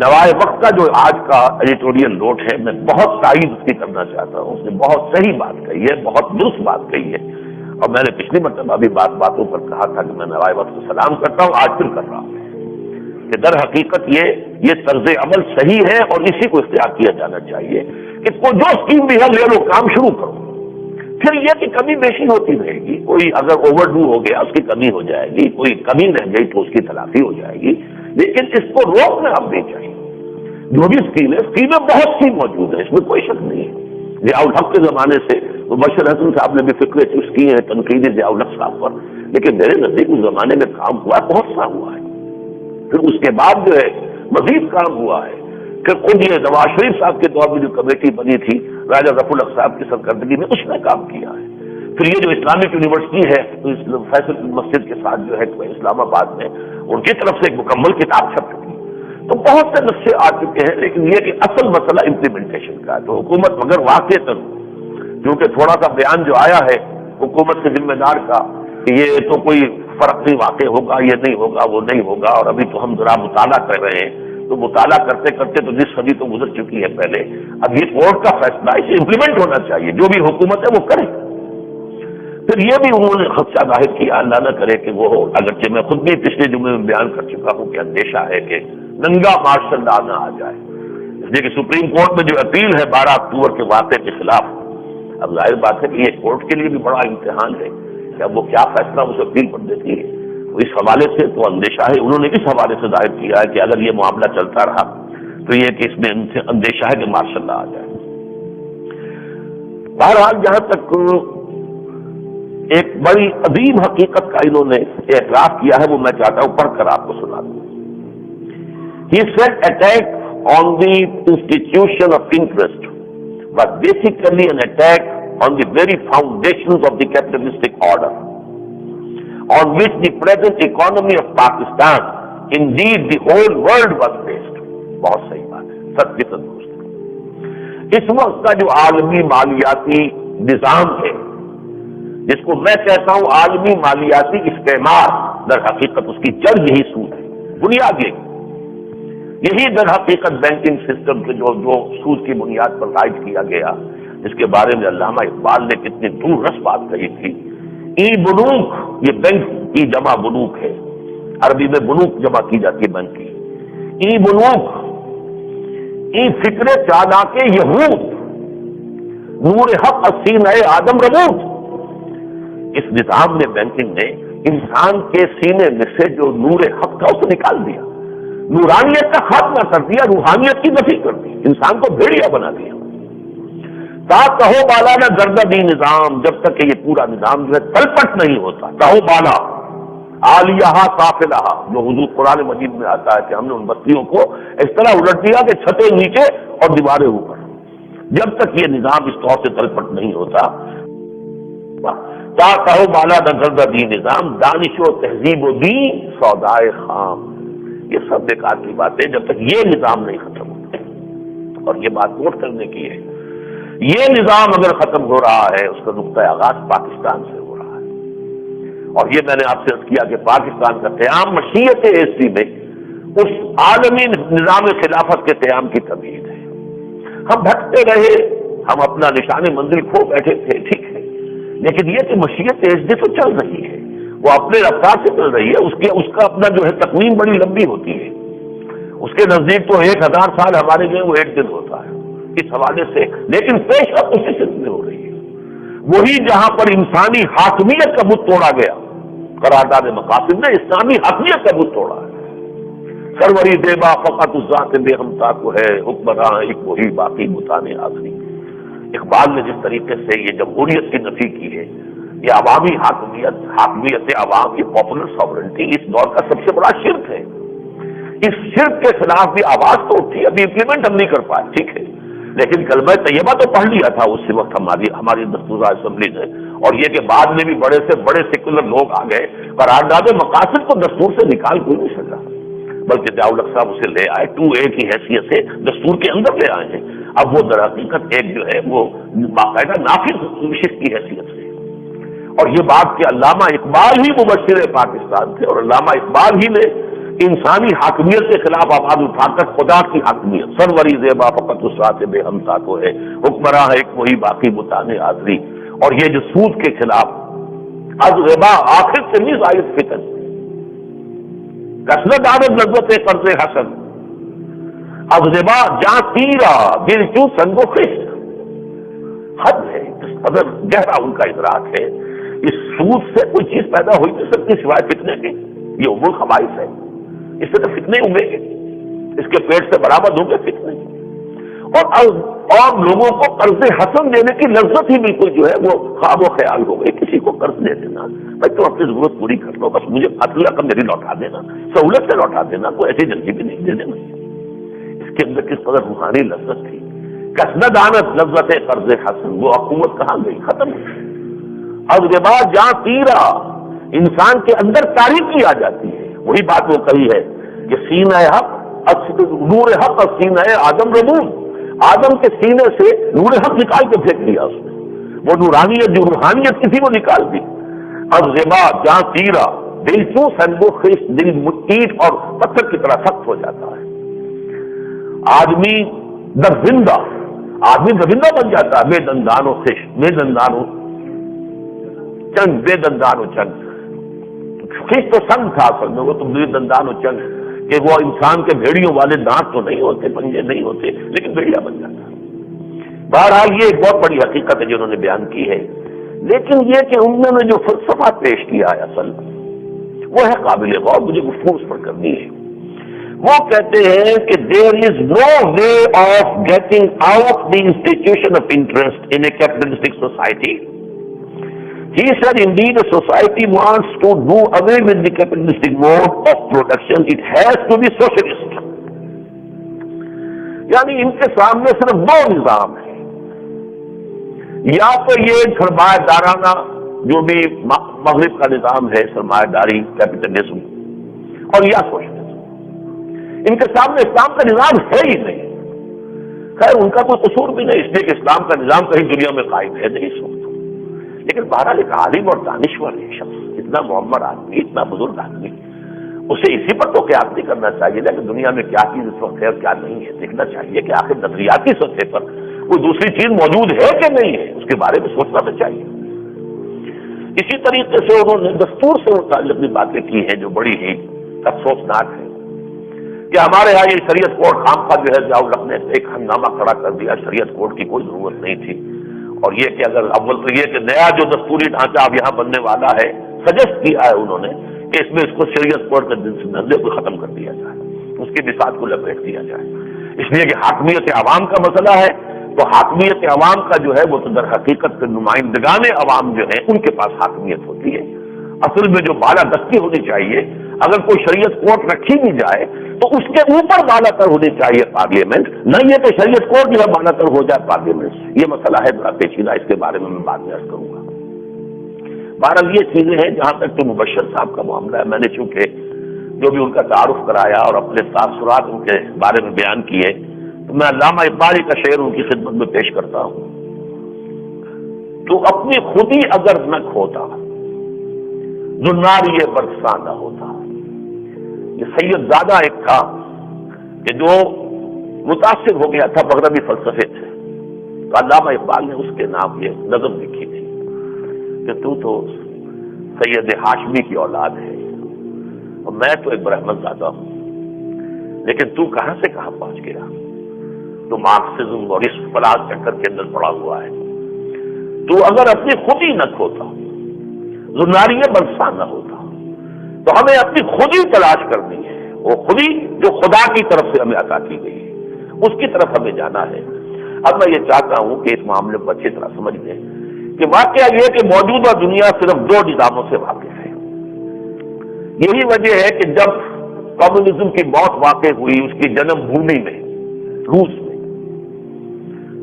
نوائے وقت کا جو آج کا ایڈیٹوریل نوٹ ہے میں بہت تائید اس کی کرنا چاہتا ہوں. اس نے بہت صحیح بات کہی ہے بہت درست بات کہی ہے اور میں نے پچھلی مرتبہ بھی باتوں پر کہا تھا کہ میں نوائے وقت کو سلام کرتا ہوں آج پھر کر رہا ہوں کہ در حقیقت یہ طرز عمل صحیح ہے اور اسی کو اختیار کیا جانا چاہیے کہ کوئی جو اسکیم بھی ہے لے لو کام شروع کرو. پھر یہ کہ کمی بیشی ہوتی رہے گی. کوئی اگر اوور ڈو ہو گیا اس کی کمی ہو جائے گی کوئی کمی رہ گئی تو اس کی تلافی ہو جائے گی لیکن اس کو روکنا اب نہیں چاہیے. جو بھی اسکیمیں بہت سی موجود ہیں اس میں کوئی شک نہیں ہے. ضیاء الحق کے زمانے سے مبشر حسن صاحب نے بھی فکریں چوز کی ہیں تنقید ضیاء الحق صاحب پر لیکن میرے نزدیک اس زمانے میں کام ہوا ہے بہت سا ہوا ہے. پھر اس کے بعد جو ہے مزید کام ہوا ہے. پھر خود یہ نواز شریف صاحب کے دور میں جو کمیٹی بنی تھی راجہ ظفر الحق صاحب کی سرکردگی میں اس نے کام کیا ہے. پھر یہ جو اسلامک یونیورسٹی ہے فیصل مسجد کے ساتھ جو ہے اسلام آباد میں ان کی طرف سے ایک مکمل کتاب چھپ چکی تو بہت سے نسخے آ چکے ہیں. لیکن یہ کہ اصل مسئلہ امپلیمنٹیشن کا ہے تو حکومت مگر واقع تک کیونکہ تھوڑا سا بیان جو آیا ہے حکومت کے ذمہ دار کا کہ یہ تو کوئی فرق نہیں واقع ہوگا یہ نہیں ہوگا وہ نہیں ہوگا اور ابھی تو ہم ذرا مطالعہ کر رہے ہیں تو مطالعہ کرتے کرتے تو نصف صدی تو گزر چکی ہے پہلے. اب یہ کورٹ کا فیصلہ اسے امپلیمنٹ ہونا چاہیے جو بھی حکومت ہے وہ کرے. پھر یہ بھی انہوں نے خدشہ ظاہر کیا اللہ نہ کرے کہ وہ اگرچہ میں خود بھی پچھلے جمعے میں بیان کر چکا ہوں کہ اندیشہ ہے کہ ننگا مارشل لا نہ آ جائے اس لیے کہ سپریم کورٹ میں جو اپیل ہے 12 اکتوبر کے واقعے کے خلاف اب ظاہر بات ہے کہ یہ کورٹ کے لیے بھی بڑا امتحان ہے کہ اب وہ کیا فیصلہ اس اپیل پر دیتی ہے. اس حوالے سے تو اندیشہ ہے انہوں نے اس حوالے سے ظاہر کیا ہے کہ اگر یہ معاملہ چلتا رہا تو یہ کہ اس میں اندیشہ ہے کہ مارشل لا آ جائے. بہرحال جہاں تک ایک بڑی عظیم حقیقت کا انہوں نے اعتراف کیا ہے وہ میں چاہتا ہوں پڑھ کر آپ کو سنا دوں. He said attack on the institution of interest was basically an attack on the very foundations of the capitalistic order on which the present economy of Pakistan, indeed the whole world was based. بہت صحیح بات ہے سچ کی تندرست. اس وقت کا جو عالمی مالیاتی نظام ہے جس کو میں کہتا ہوں عالمی مالیاتی استعمار در حقیقت اس کی جڑ یہی سود ہے بنیاد یہی در حقیقت بینکنگ سسٹم کے جو سود کی بنیاد پر قائم کیا گیا جس کے بارے میں علامہ اقبال نے کتنی دور رس بات کہی تھی. ای بنوک یہ بینک کی جمع بنوک ہے عربی میں بنوک جمع کی جاتی ہے بینک کی. ای بنوک ای فکر چالاک یہود نور حق السینہ آدم ربوت. اس نظام میں بینکنگ نے انسان کے سینے میں سے جو نور حق تھا اسے نکال دیا نورانیت کا خاتمہ کر دیا روحانیت کی نفی کر دی انسان کو بھیڑیا بنا دیا. تا کہو بالا نہ گردہ دی نظام جب تک کہ یہ پورا نظام جو ہے تلپٹ نہیں ہوتا. کہو بالا عالیہ قافلہ جو حضور قرآن مجید میں آتا ہے کہ ہم نے ان بستیوں کو اس طرح الٹ دیا کہ چھتیں نیچے اور دیواریں اوپر. جب تک یہ نظام اس طور سے تلپٹ نہیں ہوتا تا کہو بالا نہ گردہ دی نظام دانش و تہذیب و دین سودائے خام. یہ سب بیکار کی بات ہے جب تک یہ نظام نہیں ختم ہوتا. اور یہ بات نوٹ کرنے کی ہے، یہ نظام اگر ختم ہو رہا ہے اس کا نقطۂ آغاز پاکستان سے ہو رہا ہے. اور یہ میں نے آپ سے عرض کیا کہ پاکستان کا قیام مشیت ایسی میں اس عالمی نظام خلافت کے قیام کی تمہید ہے. ہم بھٹکتے رہے، ہم اپنا نشان منزل کھو بیٹھے تھے، ٹھیک ہے، لیکن یہ کہ مشیت ایسی تو چل رہی ہے، وہ اپنے رفتار سے چل رہی ہے. اس کا اپنا جو ہے تقویم بڑی لمبی ہوتی ہے. اس کے نزدیک تو 1000 سال ہمارے جو ہے وہ ایک دن ہوتا ہے اس حوالے سے، لیکن پیش اب اسی سلسلے میں ہو رہی ہے. وہی جہاں پر انسانی حاکمیت کا بت توڑا گیا، قرارداد مقاصد نے اسلامی حاکمیت کا بت توڑا ہے. سروری دیبا فقط اس ذات بے ہمتا کو ہے، حکمراں ایک وہی باقی بتانے آخری. اقبال نے جس طریقے سے یہ جمہوریت کی نفی کی ہے، یہ عوامی حاکمیت عوام، یہ پاپولر ساورنٹی اس دور کا سب سے بڑا شرک ہے. اس شرک کے خلاف بھی آواز تو اٹھی، ابھی امپلیمنٹ ہم نہیں کر پائے، ٹھیک ہے، لیکن کلمہ طیبہ تو پڑھ لیا تھا اس وقت ہماری دستور اسمبلی نے. اور یہ کہ بعد میں بھی بڑے سے بڑے سیکولر لوگ آ گئے، قرارداد مقاصد کو دستور سے نکال کوئی نہیں سکا، بلکہ ضیاء-ال-حق صاحب اسے لے آئے 2A کی حیثیت سے دستور کے اندر لے آئے ہیں. اب وہ در حقیقت ایک جو ہے وہ باقاعدہ نافذ شرک کی حیثیت سے. اور یہ بات کہ علامہ اقبال ہی مبشر پاکستان تھے، اور علامہ اقبال ہی نے انسانی حاکمیت کے خلاف آواز اٹھا کر خدا کی حاکمیت، سروری زیبا فقط اس رات بے ہمتا کو ہے، حکمراں ہے ایک وہی باقی بتانے آخری. اور یہ جو سود کے خلاف از ربا آخر سے نہیں زائد فتن کسرت عادت لذت قرض حسن از ربا جاں تیرا دل کیوں سنگ و خش. حد ہے، اگر گہرا ان کا ادراک ہے. اس سود سے کوئی چیز پیدا ہوئی نہیں سکتی سوائے فتنے کی. یہ ام الخبائث ہے، اس سے تو فتنے ہوں گے، اس کے پیٹ سے برآمد ہوں گے فتنے. اور لوگوں کو قرض حسن دینے کی لذت ہی بالکل جو ہے وہ خواب و خیال ہو گئی. کسی کو قرض دے دینا، بھائی تو اپنی ضرورت پوری کر لو، بس مجھے اصل رقم میری لوٹا دینا، سہولت سے لوٹا دینا، کوئی ایسی جلدی بھی نہیں دے دینا. اس کے اندر کس قدر روحانی لذت تھی. کسند آنت لذت قرض حسن، وہ حکومت کہاں گئی، ختم ہو گئی. اب کے بعد جہاں تیرا انسان کے اندر تاریکی آ جاتی ہے. وہی بات وہ کہی ہے کہ سینہ حق نور حق اور سینہ آدم رمون، آدم کے سینے سے نور حق نکال کے پھینک دیا، اس نے وہ نورانیت جو روحانیت کی تھی وہ نکال دی. اب زبا جہاں تیرا دل کیوں سنگو خیش، دل اینٹ اور پتھر کی طرح سخت ہو جاتا ہے. آدمی درزندہ بن جاتا ہے، بے دندان و خش، بے دندان و چنگ، بے دندان و چنگ. خش تو سنگ تھا اصل میں، وہ تو بے دندان و چنگ کہ وہ انسان کے بھیڑیوں والے دانت تو نہیں ہوتے، پنجے نہیں ہوتے، لیکن بھیڑیا بن جاتا ہے. بہرحال یہ ایک بہت بڑی حقیقت ہے جو انہوں نے بیان کی ہے. لیکن یہ کہ انہوں نے جو فلسفہ پیش کیا ہے اصل وہ ہے قابل غور، مجھے گفتگو اس پر کرنی ہے. وہ کہتے ہیں کہ there is no way of getting out the institution of interest in a capitalistic society. He said, indeed, a society wants to do away with the capitalistic mode of production. It has to be socialist. یعنی ان کے سامنے صرف دو نظام ہیں، یا تو یہ سرمایہ دارانہ جو بھی مغرب کا نظام ہے، سرمایہ داری کیپٹلزم، اور یا سوشلزم. ان کے سامنے اسلام کا نظام ہے ہی نہیں. خیر ان کا کوئی قصور بھی نہیں، اس لیے کہ اسلام کا نظام کہیں دنیا میں قائم ہے نہیں اس وقت. لیکن بہرحال ایک عالم اور دانشور ہے شخص، اتنا معمر آدمی، اتنا بزرگ آدمی، اسے اسی پر تو قیاس نہیں کرنا چاہیے کہ دنیا میں کیا چیز اس وقت ہے اور کیا نہیں ہے. دیکھنا چاہیے کہ آخر نظریاتی سطح پر کوئی دوسری چیز موجود ہے کہ نہیں ہے، اس کے بارے میں سوچنا تو چاہیے. اسی طریقے سے انہوں نے دستور سے متعلق بھی باتیں کی ہیں جو بڑی ہی افسوسناک ہے کہ ہمارے یہاں یہ شریعت کوڈ خام کا جو ہے ضیاء-ال-حق نے ایک ہنگامہ کھڑا کر دیا. شریعت کوڈ کی کوئی ضرورت نہیں تھی. اور یہ کہ اگر اول تو یہ کہ نیا جو دستوری ڈھانچہ اب یہاں بننے والا ہے، سجیسٹ کیا ہے انہوں نے کہ اس میں اس کو شریعت کوڈ کے دھندے کو ختم کر دیا جائے، اس کی بساط کو لپیٹ دیا جائے. اس لیے کہ حاکمیت عوام کا مسئلہ ہے، تو حاکمیت عوام کا جو ہے وہ تو در حقیقت نمائندگان عوام جو ہیں ان کے پاس حاکمیت ہوتی ہے. اصل میں جو بالا دستی ہونی چاہیے، اگر کوئی شریعت کوڈ رکھی بھی جائے تو اس کے اوپر بالا تر ہونی چاہیے پارلیمنٹ، نہ یہ کہ شریعت کوڈ جو ہے بالا تر ہو جائے پارلیمنٹ. یہ مسئلہ ہے بڑا پیچیدہ، اس کے بارے میں بعد میں عرض کروں گا. بہرحال یہ چیزیں ہیں جہاں تک تو مبشر صاحب کا معاملہ ہے. میں نے چونکہ جو بھی ان کا تعارف کرایا اور اپنے تاثرات ان کے بارے میں بیان کیے، تو میں علامہ اقبال کا شعر ان کی خدمت میں پیش کرتا ہوں۔ تو اپنی خودی اگر نہ کھوتا، زنار یہ برساں نہ ہوتا۔ یہ سید زادہ ایک تھا کہ جو متاثر ہو گیا تھا مغربی فلسفے سے، تو علامہ اقبال نے اس کے نام یہ نظم لکھی تھی کہ تو سید ہاشمی کی اولاد ہے اور میں تو ایک برہمن زادہ ہوں، لیکن تو کہاں سے کہاں پہنچ گیا؟ تو مارکسزم اور اس فلاح چکر کے اندر پڑا ہوا ہے۔ تو اگر اپنی خودی نہ کھوتا، زناریہ برساں نہ ہوتا، تو ہمیں اپنی خودی تلاش کرنی ہے، وہ خودی جو خدا کی طرف سے ہمیں عطا کی گئی ہے، اس کی طرف ہمیں جانا ہے۔ اب میں یہ چاہتا ہوں کہ اس معاملے کو اچھی طرح سمجھ لیں کہ واقعہ یہ کہ موجودہ دنیا صرف دو نظاموں سے واقف ہے۔ یہی وجہ ہے کہ جب کمیونزم کی موت واقع ہوئی اس کی جنم بھومی میں، روس میں،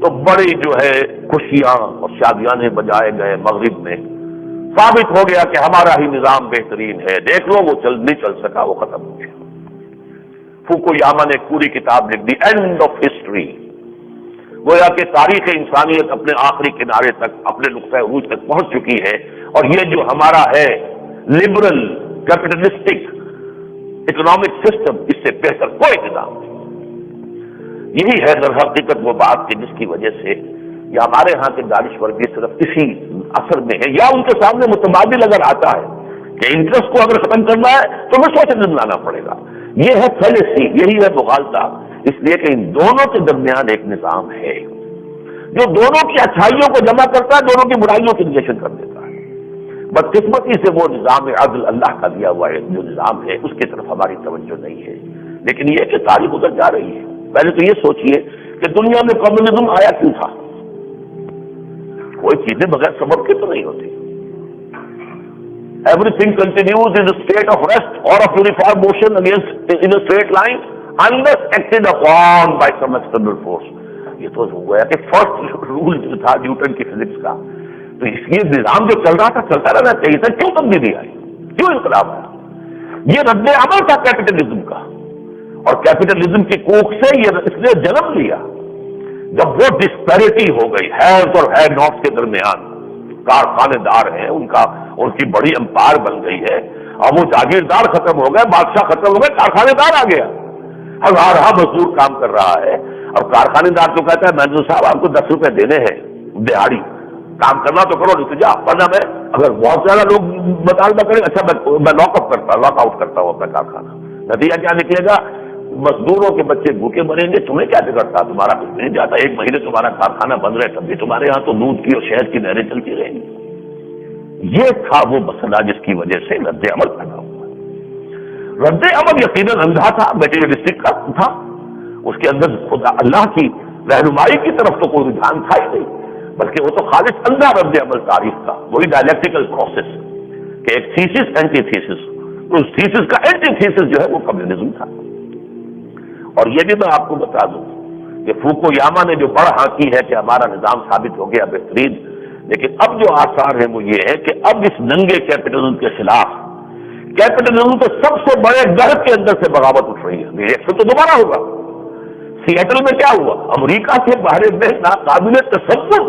تو بڑی جو ہے خوشیاں اور شادیانے بجائے گئے مغرب میں، ثابت ہو گیا کہ ہمارا ہی نظام بہترین ہے، دیکھ لو وہ نہیں چل سکا، وہ ختم ہو گیا۔ فوکویاما نے پوری کتاب لکھ دی، اینڈ آف ہسٹری، گویا کہ تاریخ انسانیت اپنے آخری کنارے تک، اپنے نقطۂ عروج تک پہنچ چکی ہے، اور یہ جو ہمارا ہے لبرل کیپٹلسٹک اکنامک سسٹم، اس سے بہتر کوئی نظام نہیں۔ یہی ہے در حقیقت وہ بات کہ جس کی وجہ سے یا ہمارے ہاں کے دانشور بھی صرف اسی اثر میں ہے، یا ان کے سامنے متبادل اگر آتا ہے کہ انٹرسٹ کو اگر ختم کرنا ہے تو میں سوچ لانا پڑے گا۔ یہ ہے فیلیسی، یہی ہے مغالطہ، اس لیے کہ ان دونوں کے درمیان ایک نظام ہے جو دونوں کی اچھائیوں کو جمع کرتا ہے، دونوں کی برائیوں کی نگیشن کر دیتا ہے۔ بدقسمتی سے وہ نظام عدل اللہ کا دیا ہوا ہے جو نظام ہے، اس کی طرف ہماری توجہ نہیں ہے۔ لیکن یہ کہ تاریخ ادھر جا رہی ہے۔ پہلے تو یہ سوچئے کہ دنیا میں کمیونزم آیا کیوں تھا؟ کوئی چیزیں بغیر سبب کے تو نہیں ہوتی۔ Everything continues in a state of rest or of uniform motion against in a straight line unless acted upon by some external force۔ یہ تو ہوا کہ فرسٹ رول جو تھا نیوٹن کی فزکس کا، تو اس لیے نظام جو چل رہا تھا چلتا رہنا چاہیے تھا، کیوں تبدیلی آئی، کیوں انقلاب آیا؟ یہ رد عمل تھا کیپٹلزم کا، اور کیپٹلزم کی کوکھ سے یہ اس نے جنم لیا جب وہ ڈسپیرٹی ہو گئی ہیز اور ہیڈ ناٹس کے درمیان۔ کارخانے دار ہیں، ان کی بڑی امپائر بن گئی ہے، اب وہ جاگیردار ختم ہو گئے، بادشاہ ختم ہو گئے، کارخانے دار آ گیا، ہزارہ مزدور کام کر رہا ہے۔ اب کارخانے دار تو کہتا ہے مینیجر صاحب آپ کو 10 روپے دینے ہیں دہاڑی، کام کرنا تو کرو، نہیں تو جا، ورنہ میں اگر بہت زیادہ لوگ مطالبہ کریں، اچھا میں لاک آؤٹ کرتا ہوں اپنا کارخانہ۔ نتیجہ کیا نکلے گا؟ مزدوروں کے بچے بھوکے مریں گے، تمہیں کیا بگڑتا؟ تمہارا کچھ نہیں جاتا، 1 مہینے تمہارا کارخانہ بند رہے تب بھی تمہارے یہاں تو دودھ کی اور شہد کی نہریں چلتی رہیں گی۔ یہ تھا وہ مسئلہ جس کی وجہ سے رد عمل پیدا ہوا۔ رد عمل یقیناً اندھا تھا، میٹیریلسٹک کا تھا، اس کے اندر خدا اللہ کی رہنمائی کی طرف تو کوئی رجحان تھا ہی نہیں، بلکہ وہ تو خالص اندھا رد عمل تاریخ کا، وہی ڈائلیکٹیکل پروسیس کہ ایک تھیسس اینٹی تھیسس، اس تھیسس کا اینٹی تھیسس جو ہے وہ کمیونزم تھا۔ اور یہ بھی میں آپ کو بتا دوں کہ فوکویاما نے جو بڑھ ہانکی ہے کہ ہمارا نظام ثابت ہو گیا بہترین، لیکن اب جو آثار ہیں وہ یہ ہے کہ اب اس ننگے کیپٹلزم کے خلاف، کیپٹلزم کے سب سے بڑے گڑھ کے اندر سے بغاوت اٹھ رہی ہے۔ یہ تو دوبارہ ہوگا۔ سیٹل میں کیا ہوا؟ امریکہ کے بارے میں ناقابل تصور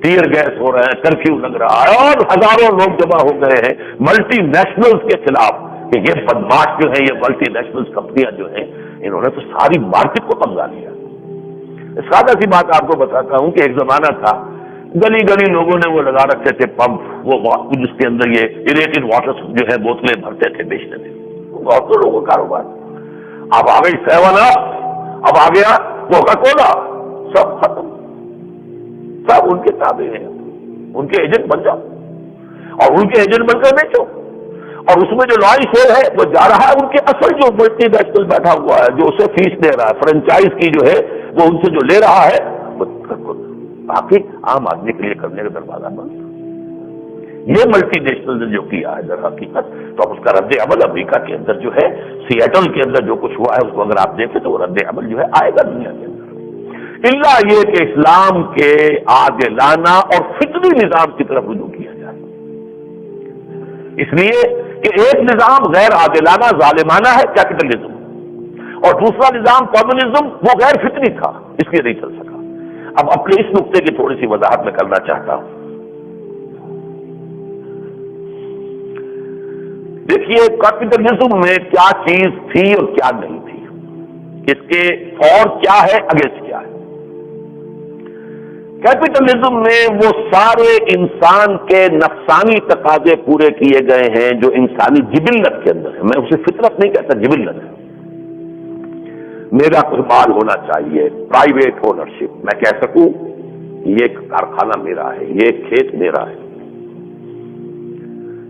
ٹیئر گیس ہو رہے ہیں، کرفیو لگ رہا ہے، اور ہزاروں لوگ جمع ہو گئے ہیں ملٹی نیشنلز کے خلاف کہ یہ بدماش جو ہیں، یہ ملٹی نیشنل کمپنیاں جو ہیں، انہوں نے تو ساری مارکیٹ کو قبضہ لیا۔ سادہ سی بات آپ کو بتاتا ہوں کہ ایک زمانہ تھا، گلی گلی لوگوں نے وہ لگا رکھے تھے پمپ، وہ جس کے اندر یہ اریٹڈ واٹر جو ہے بوتلیں بھرتے تھے، بیچتے تھے، بہت سے لوگوں کا کاروبار۔ اب آ گئی 7 اب آ گیا کوکا کولا، سب ختم، سب ان کے تابع ہیں، ان کے ایجنٹ بن جاؤ اور ان کے ایجنٹ بن کر بیچو، اور اس میں جو لائی شیئر ہے وہ جا رہا ہے ان کے اصل جو ملٹی نیشنل بیٹھا ہوا ہے جو اسے فیس دے رہا ہے، فرنچائز کی جو ہے وہ ان سے جو لے رہا ہے، وہ باقی عام آدمی کے لیے کرنے کا دروازہ بند۔ یہ ملٹی نیشنل نے جو کیا ہے در حقیقت، تو اب اس کا رد عمل امریکہ کے اندر جو ہے، سیٹل کے اندر جو کچھ ہوا ہے اس کو اگر آپ دیکھیں تو وہ رد عمل جو ہے آئے گا دنیا کے اندر، الا یہ کہ اسلام کے عادلانہ اور فطری نظام کی طرف رجوع کیا جائے۔ اس لیے کہ ایک نظام غیر عادلانہ ظالمانہ ہے کیپٹلزم، اور دوسرا نظام کمیونزم وہ غیر فطری تھا، اس لیے نہیں چل سکا۔ اب اپنے اس نقطے کی تھوڑی سی وضاحت میں کرنا چاہتا ہوں۔ دیکھیے کیپٹلزم میں کیا چیز تھی اور کیا نہیں تھی، اس کے فور کیا ہے، اگینسٹ کیا ہے۔ کیپٹلزم میں وہ سارے انسان کے نفسانی تقاضے پورے کیے گئے ہیں جو انسانی جبلت کے اندر ہے، میں اسے فطرت نہیں کہتا، جبلت ہے۔ میرا کوئی مال ہونا چاہیے، پرائیویٹ اونرشپ، میں کہہ سکوں یہ کارخانہ میرا ہے، یہ کھیت میرا ہے۔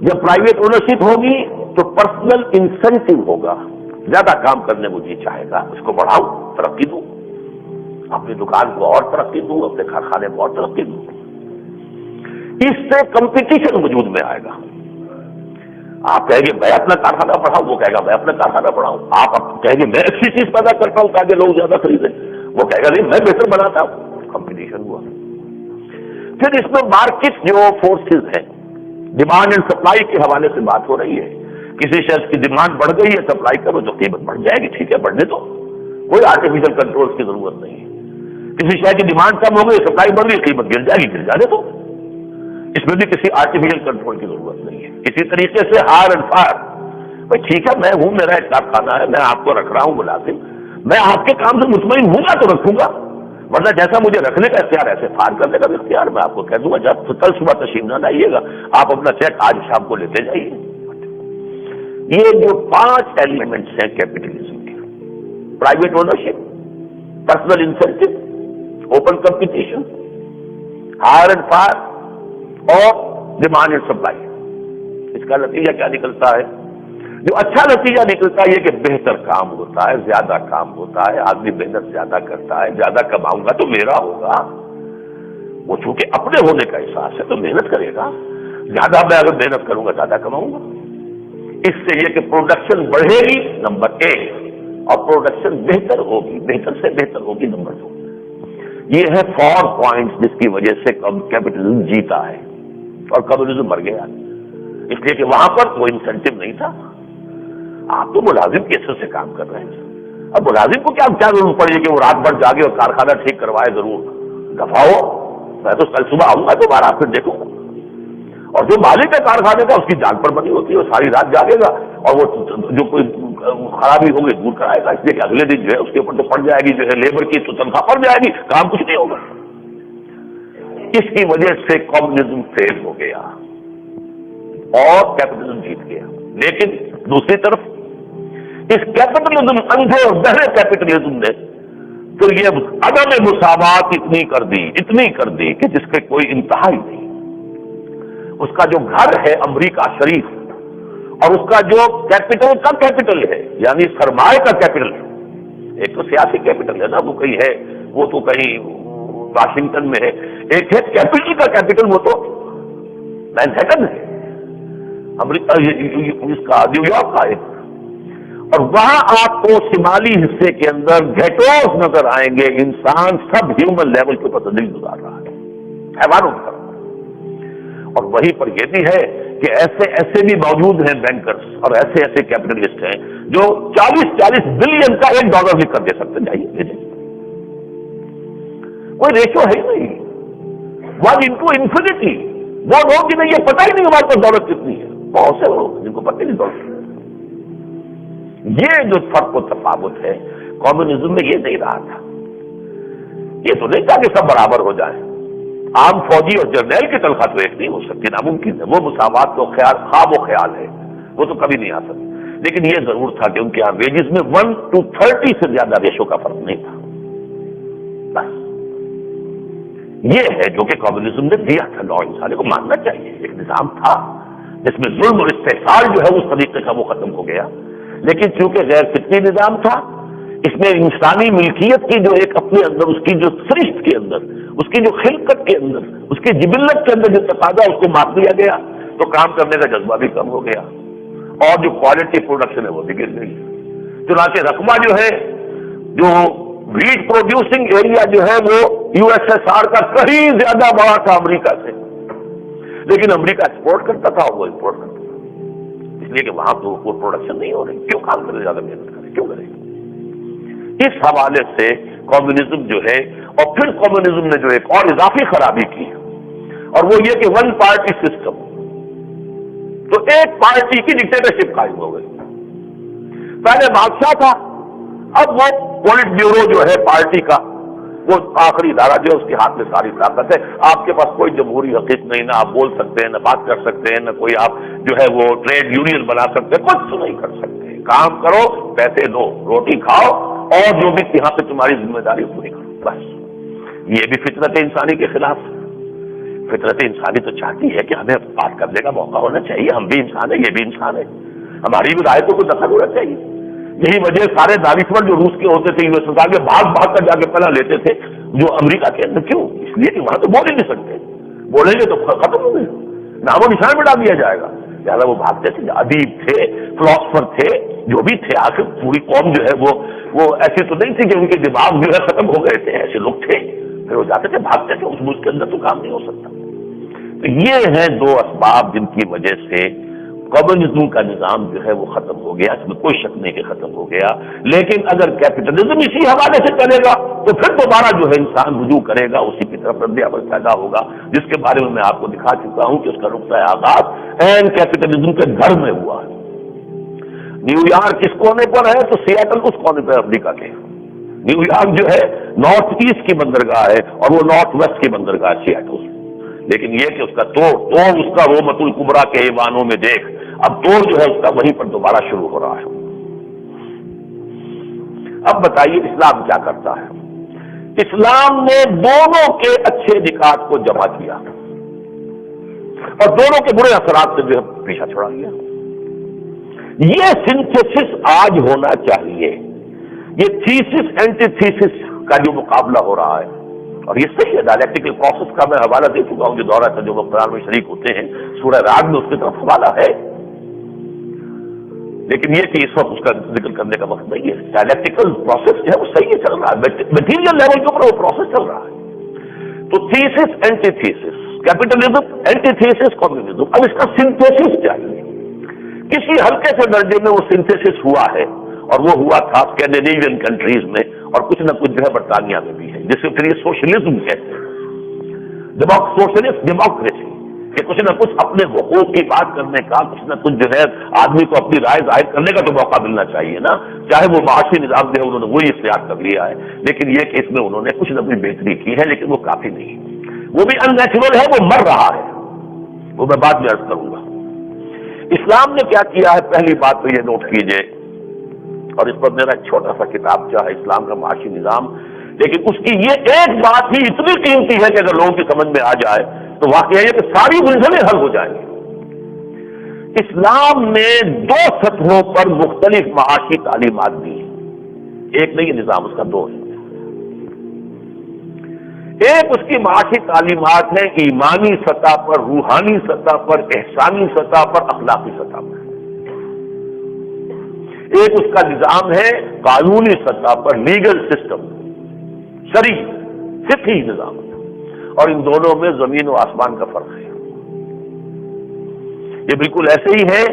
جب پرائیویٹ اونرشپ ہوگی تو پرسنل انسینٹو ہوگا، زیادہ کام کرنے کو جی چاہے گا، اس کو بڑھاؤں، ترقی دوں، اپنی دکان کو اور ترقی دوں، اپنے کارخانے کو اور ترقی دوں۔ اس سے کمپٹیشن وجود میں آئے گا۔ آپ کہیں گے میں اپنا کارخانہ بڑھاؤں، وہ کہے گا میں اپنا کارخانہ بڑھاؤں۔ آپ کہیں گے میں اچھی چیز پیدا کرتا ہوں تاکہ لوگ زیادہ خریدیں، وہ کہے گا نہیں میں بہتر بناتا ہوں، کمپٹیشن ہوا۔ پھر اس میں مارکیٹ جو فورسز ہیں، ڈیمانڈ اینڈ سپلائی کے حوالے سے بات ہو رہی ہے۔ کسی شخص کی ڈیمانڈ بڑھ گئی ہے، سپلائی کرو تو قیمت بڑھ جائے گی، ٹھیک ہے بڑھنے دو، کوئی آرٹیفیشل کنٹرول کی ضرورت نہیں ہے۔ کسی شے کی ڈیمانڈ کم ہو گئی، سپلائی بڑھ گئی، قیمت گر جائے گی، گر جانے دو، اس میں بھی کسی آرٹیفیشل کنٹرول کی ضرورت نہیں ہے۔ اسی طریقے سے ہائر اینڈ فائر، بھائی ٹھیک ہے میں ہوں، میرا ایک کارخانہ ہے، میں آپ کو رکھ رہا ہوں ملازم، میں آپ کے کام سے مطمئن ہوں گا تو رکھوں گا، ورنہ جیسا مجھے رکھنے کا اختیار ایسے فائر کرنے کا بھی اختیار میں آپ کو کہہ دوں گا، جب کل صبح تشریف نہ لائیے گا، آپ اپنا چیک آج شام کو لیتے جائیے۔ یہ جو 5 ایلیمنٹس ہیں کیپٹلزم کے، private ownership, personal incentive, open competition, hire and fire اور ڈیمانڈ اینڈ سپلائی، اس کا نتیجہ کیا نکلتا ہے؟ جو اچھا نتیجہ نکلتا ہے یہ کہ بہتر کام ہوتا ہے، زیادہ کام ہوتا ہے، آدمی محنت زیادہ کرتا ہے، زیادہ کماؤں گا تو میرا ہوگا، وہ چونکہ اپنے ہونے کا احساس ہے تو محنت کرے گا، زیادہ میں اگر محنت کروں گا زیادہ کماؤں گا۔ اس سے یہ کہ پروڈکشن بڑھے گی نمبر 1، اور پروڈکشن بہتر ہوگی، بہتر سے بہتر ہوگی نمبر 2۔ یہ ہے 4 پوائنٹس جس کی وجہ سے کیپٹلزم جیتا ہے اور کمیونزم مر گیا، اس لیے کہ وہاں پر کوئی انسینٹو نہیں تھا۔ آپ تو ملازم کی حیثیت سے کام کر رہے ہیں، اب ملازم کو کیا ضرورت پڑی کہ وہ رات بھر جاگے اور کارخانہ ٹھیک کروائے، ضرور دفاع ہو، میں تو کل صبح آؤں گا دوبارہ پھر دیکھوں گا۔ اور جو مالک ہے کارخانے کا اس کی جان پر بنی ہوتی ہے، وہ ساری رات جاگے گا اور وہ جو کوئی خرابی ہوگی دور کرائے گا، اس لیے کہ اگلے دن جو ہے اس کے اوپر تو پڑ جائے گی، جو ہے لیبر کی تو تنخواہ پڑ جائے گی، کام کچھ نہیں ہوگا۔ اس کی وجہ سے کمیونزم فیل ہو گیا اور کیپٹلزم جیت گیا۔ لیکن دوسری طرف اس کیپٹلزم، اندھے اور بہرے کیپٹلزم نے تو یہ عدم مساوات اتنی کر دی کہ جس کے کوئی انتہا ہی نہیں۔ اس کا جو گھر ہے امریکہ شریف، اور اس کا جو کیپٹل کا کیپٹل ہے، یعنی سرمایہ کا کیپٹل، ایک تو سیاسی کیپٹل ہے نا، وہ کہیں ہے، وہ تو کہیں واشنگٹن میں ہے، ایک ہے کیپٹل کا کیپٹل، وہ تو مینہٹن ہے، امریکہ اس کا نیو یارک کا ہے، اور وہاں آپ کو شمالی حصے کے اندر گھیٹوز نظر آئیں گے، انسان سب ہیومن لیول کے اوپر زندگی گزار رہا ہے، حیوانوں کی طرح۔ اور وہیں پر یہ بھی ہے کہ ایسے بھی موجود ہیں بینکرز اور ایسے کیپٹلسٹ ہیں جو 40 بلین کا $1 بھی کر دے سکتے، جائیے کوئی ریشو ہے ہی نہیں، 1:infinity، وہ لوگ کہ نہیں یہ پتہ ہی نہیں ہمارے پاس دولت کتنی ہے، بہت سے لوگ جن کو پتہ نہیں دولت۔ یہ جو فرق و تفاوت ہے کمیونزم میں، یہ نہیں رہا تھا، یہ تو نہیں تھا کہ سب برابر ہو جائیں، عام فوجی اور جرنیل کی تنخواہ تو ایک نہیں ہو سکتی، ناممکن ہے، وہ مساوات تو خواب و خیال ہے، وہ تو کبھی نہیں آ سکتی۔ لیکن یہ ضرور تھا کہ ان کے یہاں ویجز میں 1:30 سے زیادہ ریشو کا فرق نہیں تھا، بس یہ ہے جو کہ کمیونزم نے دیا تھا، لا انسانی کو ماننا چاہیے، ایک نظام تھا جس میں ظلم اور استحصال جو ہے اس طریقے کا وہ ختم ہو گیا، لیکن چونکہ غیر فطری نظام تھا، اس میں انسانی ملکیت کی جو ایک اپنے اندر اس کی جو سرشت کے اندر، اس کی جو خلقت کے اندر، اس کی جبلت کے اندر جو تقاضا اس کو مار دیا گیا، تو کام کرنے کا جذبہ بھی کم ہو گیا اور جو کوالٹی پروڈکشن ہے وہ بھی گر گئی۔ چنانچہ رقبہ جو ہے، جو ویٹ پروڈیوسنگ ایریا جو ہے وہ USSR کا کہیں زیادہ بڑا تھا امریکہ سے، لیکن امریکہ ایکسپورٹ کرتا تھا اور وہ امپورٹ کرتا تھا۔ اس لیے کہ وہاں تو کوئی پروڈکشن نہیں ہو رہی، کیوں کام کرے، زیادہ محنت کرے، کیوں کرے؟ اس حوالے سے کمیونزم جو ہے، اور پھر کمیونزم نے جو ایک اور اضافی خرابی کی، اور وہ یہ کہ ون پارٹی سسٹم، تو ایک پارٹی کی ڈکٹیٹرشپ قائم ہو گئی۔ پہلے بادشاہ تھا، اب وہ پولٹ بیورو جو ہے پارٹی کا، وہ آخری ادارہ جو ہے اس کے ہاتھ میں ساری طاقت ہے، آپ کے پاس کوئی جمہوری حقیقت نہیں، نہ آپ بول سکتے ہیں، نہ بات کر سکتے ہیں، نہ کوئی آپ جو ہے وہ ٹریڈ یونین بنا سکتے ہیں، کچھ نہیں کر سکتے، کام کرو، پیسے دو، روٹی کھاؤ، اور جو بھی یہاں پہ تمہاری ذمہ داری پوری کرو، بس۔ یہ بھی فطرت انسانی کے خلاف۔ فطرت انسانی تو چاہتی ہے کہ ہمیں بات کرنے کا موقع ہونا چاہیے، ہم بھی انسان ہیں، یہ بھی انسان ہے، ہماری بھی رائے کو کوئی دخل ہونا چاہیے۔ یہی وجہ سارے دانشور جو روس کے ہوتے تھے یونیورسٹی کے بھاگ کر جا کے پناہ لیتے تھے جو امریکہ کے اندر، کیوں؟ اس لیے کہ وہاں تو بول ہی نہیں سکتے، بولیں گے تو ختم ہو گئے، نام و نشان مٹا دیا جائے گا، لہٰذا وہ بھاگتے تھے۔ ادیب تھے، فلاسفر تھے، جو بھی تھے، آخر پوری قوم جو ہے وہ ایسی تو نہیں تھی کہ ان کے دماغ جو ہے ختم ہو گئے تھے، ایسے لوگ تھے، پھر وہ جاتے تھے، بھاگتے تھے، اس ملک کے اندر تو کام نہیں ہو سکتا۔ تو یہ ہیں دو اسباب جن کی وجہ سے کمیونزم کا نظام جو ہے وہ ختم ہو گیا، اس میں کوئی شک نہیں کہ ختم ہو گیا۔ لیکن اگر کیپٹلزم اسی حوالے سے چلے گا تو پھر دوبارہ جو ہے انسان رجوع کرے گا، اسی کی طرف رد عمل پیدا ہوگا، جس کے بارے میں آپ کو دکھا چکا ہوں کہ اس کا نقطۂ آغاز این کیپٹلزم کے گھر میں ہوا ہے۔ نیو یارک کس کونے پر ہے؟ تو سیاٹل اس کونے پر امریکہ کے۔ نیو یارک جو ہے نارتھ ایسٹ کی بندرگاہ ہے اور وہ نارتھ ویسٹ کی بندرگاہ ہے سیاٹل، لیکن یہ کہ اس کا توڑ اس کا رومت الکبریٰ کے ایوانوں میں دیکھ، اب توڑ جو ہے اس کا وہیں پر دوبارہ شروع ہو رہا ہے۔ اب بتائیے اسلام کیا کرتا ہے؟ اسلام نے دونوں کے اچھے نکات کو جمع کیا اور دونوں کے برے اثرات سے جو ہے پیچھا چھڑا لیا۔ یہ سنتھیسس آج ہونا چاہیے، یہ تھیسس اینٹی تھیسس کا جو مقابلہ ہو رہا ہے، اور یہ صحیح ہے، ڈائلیکٹیکل پروسیس کا میں حوالہ دے چکا ہوں، جو دورہ تجربہ قرآن میں شریک ہوتے ہیں سورہ رعد میں اس کی طرف حوالہ ہے، لیکن یہ کہ اس وقت اس کا ذکر کرنے کا وقت نہیں ہے۔ ڈائلیکٹیکل پروسیس جو ہے وہ صحیح چل رہا ہے، مٹیریل لیول کے اوپر وہ پروسیس چل رہا ہے۔ تو thesis antithesis, capitalism antithesis communism, اب اس کا سنتھیسس چاہیے۔ کسی ہلکے سے درجے میں وہ سنتھیسس ہوا ہے، اور وہ ہوا تھا اسکینڈینیوین کنٹریز میں، اور کچھ نہ کچھ جو ہے برطانیہ میں بھی ہے، جسے پھر یہ سوشلزم کہتے ہیں، سوشلسٹ ڈیموکریسی، کہ کچھ نہ کچھ اپنے حقوق کی بات کرنے کا، کچھ نہ کچھ جو ہے آدمی کو اپنی رائے ظاہر کرنے کا تو موقع ملنا چاہیے نا، چاہے وہ معاشی نظام جو ہے انہوں نے وہی اختیار کر لیا ہے، لیکن یہ کہ اس میں انہوں نے کچھ نہ کچھ بہتری کی ہے، لیکن وہ کافی نہیں، وہ بھی ان نیچرل ہے، وہ مر رہا ہے، وہ میں بعد میں عرض کروں گا۔ اسلام نے کیا کیا ہے؟ پہلی بات تو یہ نوٹ کیجئے، اور اس پر میرا ایک چھوٹا سا کتاب کیا ہے، اسلام کا معاشی نظام، لیکن اس کی یہ ایک بات ہی اتنی قیمتی ہے کہ اگر لوگوں کی سمجھ میں آ جائے تو واقعہ یہ کہ ساری الجھنیں حل ہو جائیں گی۔ اسلام نے دو سطحوں پر مختلف معاشی تعلیمات دی ہیں، ایک نہیں یہ نظام، اس کا دو ہے۔ ایک اس کی معاشی تعلیمات ہے ایمانی سطح پر، روحانی سطح پر، احسانی سطح پر، اخلاقی سطح پر۔ ایک اس کا نظام ہے قانونی سطح پر، لیگل سسٹم، شرعی فقہی نظام، اور ان دونوں میں زمین و آسمان کا فرق ہے۔ یہ بالکل ایسے ہی ہے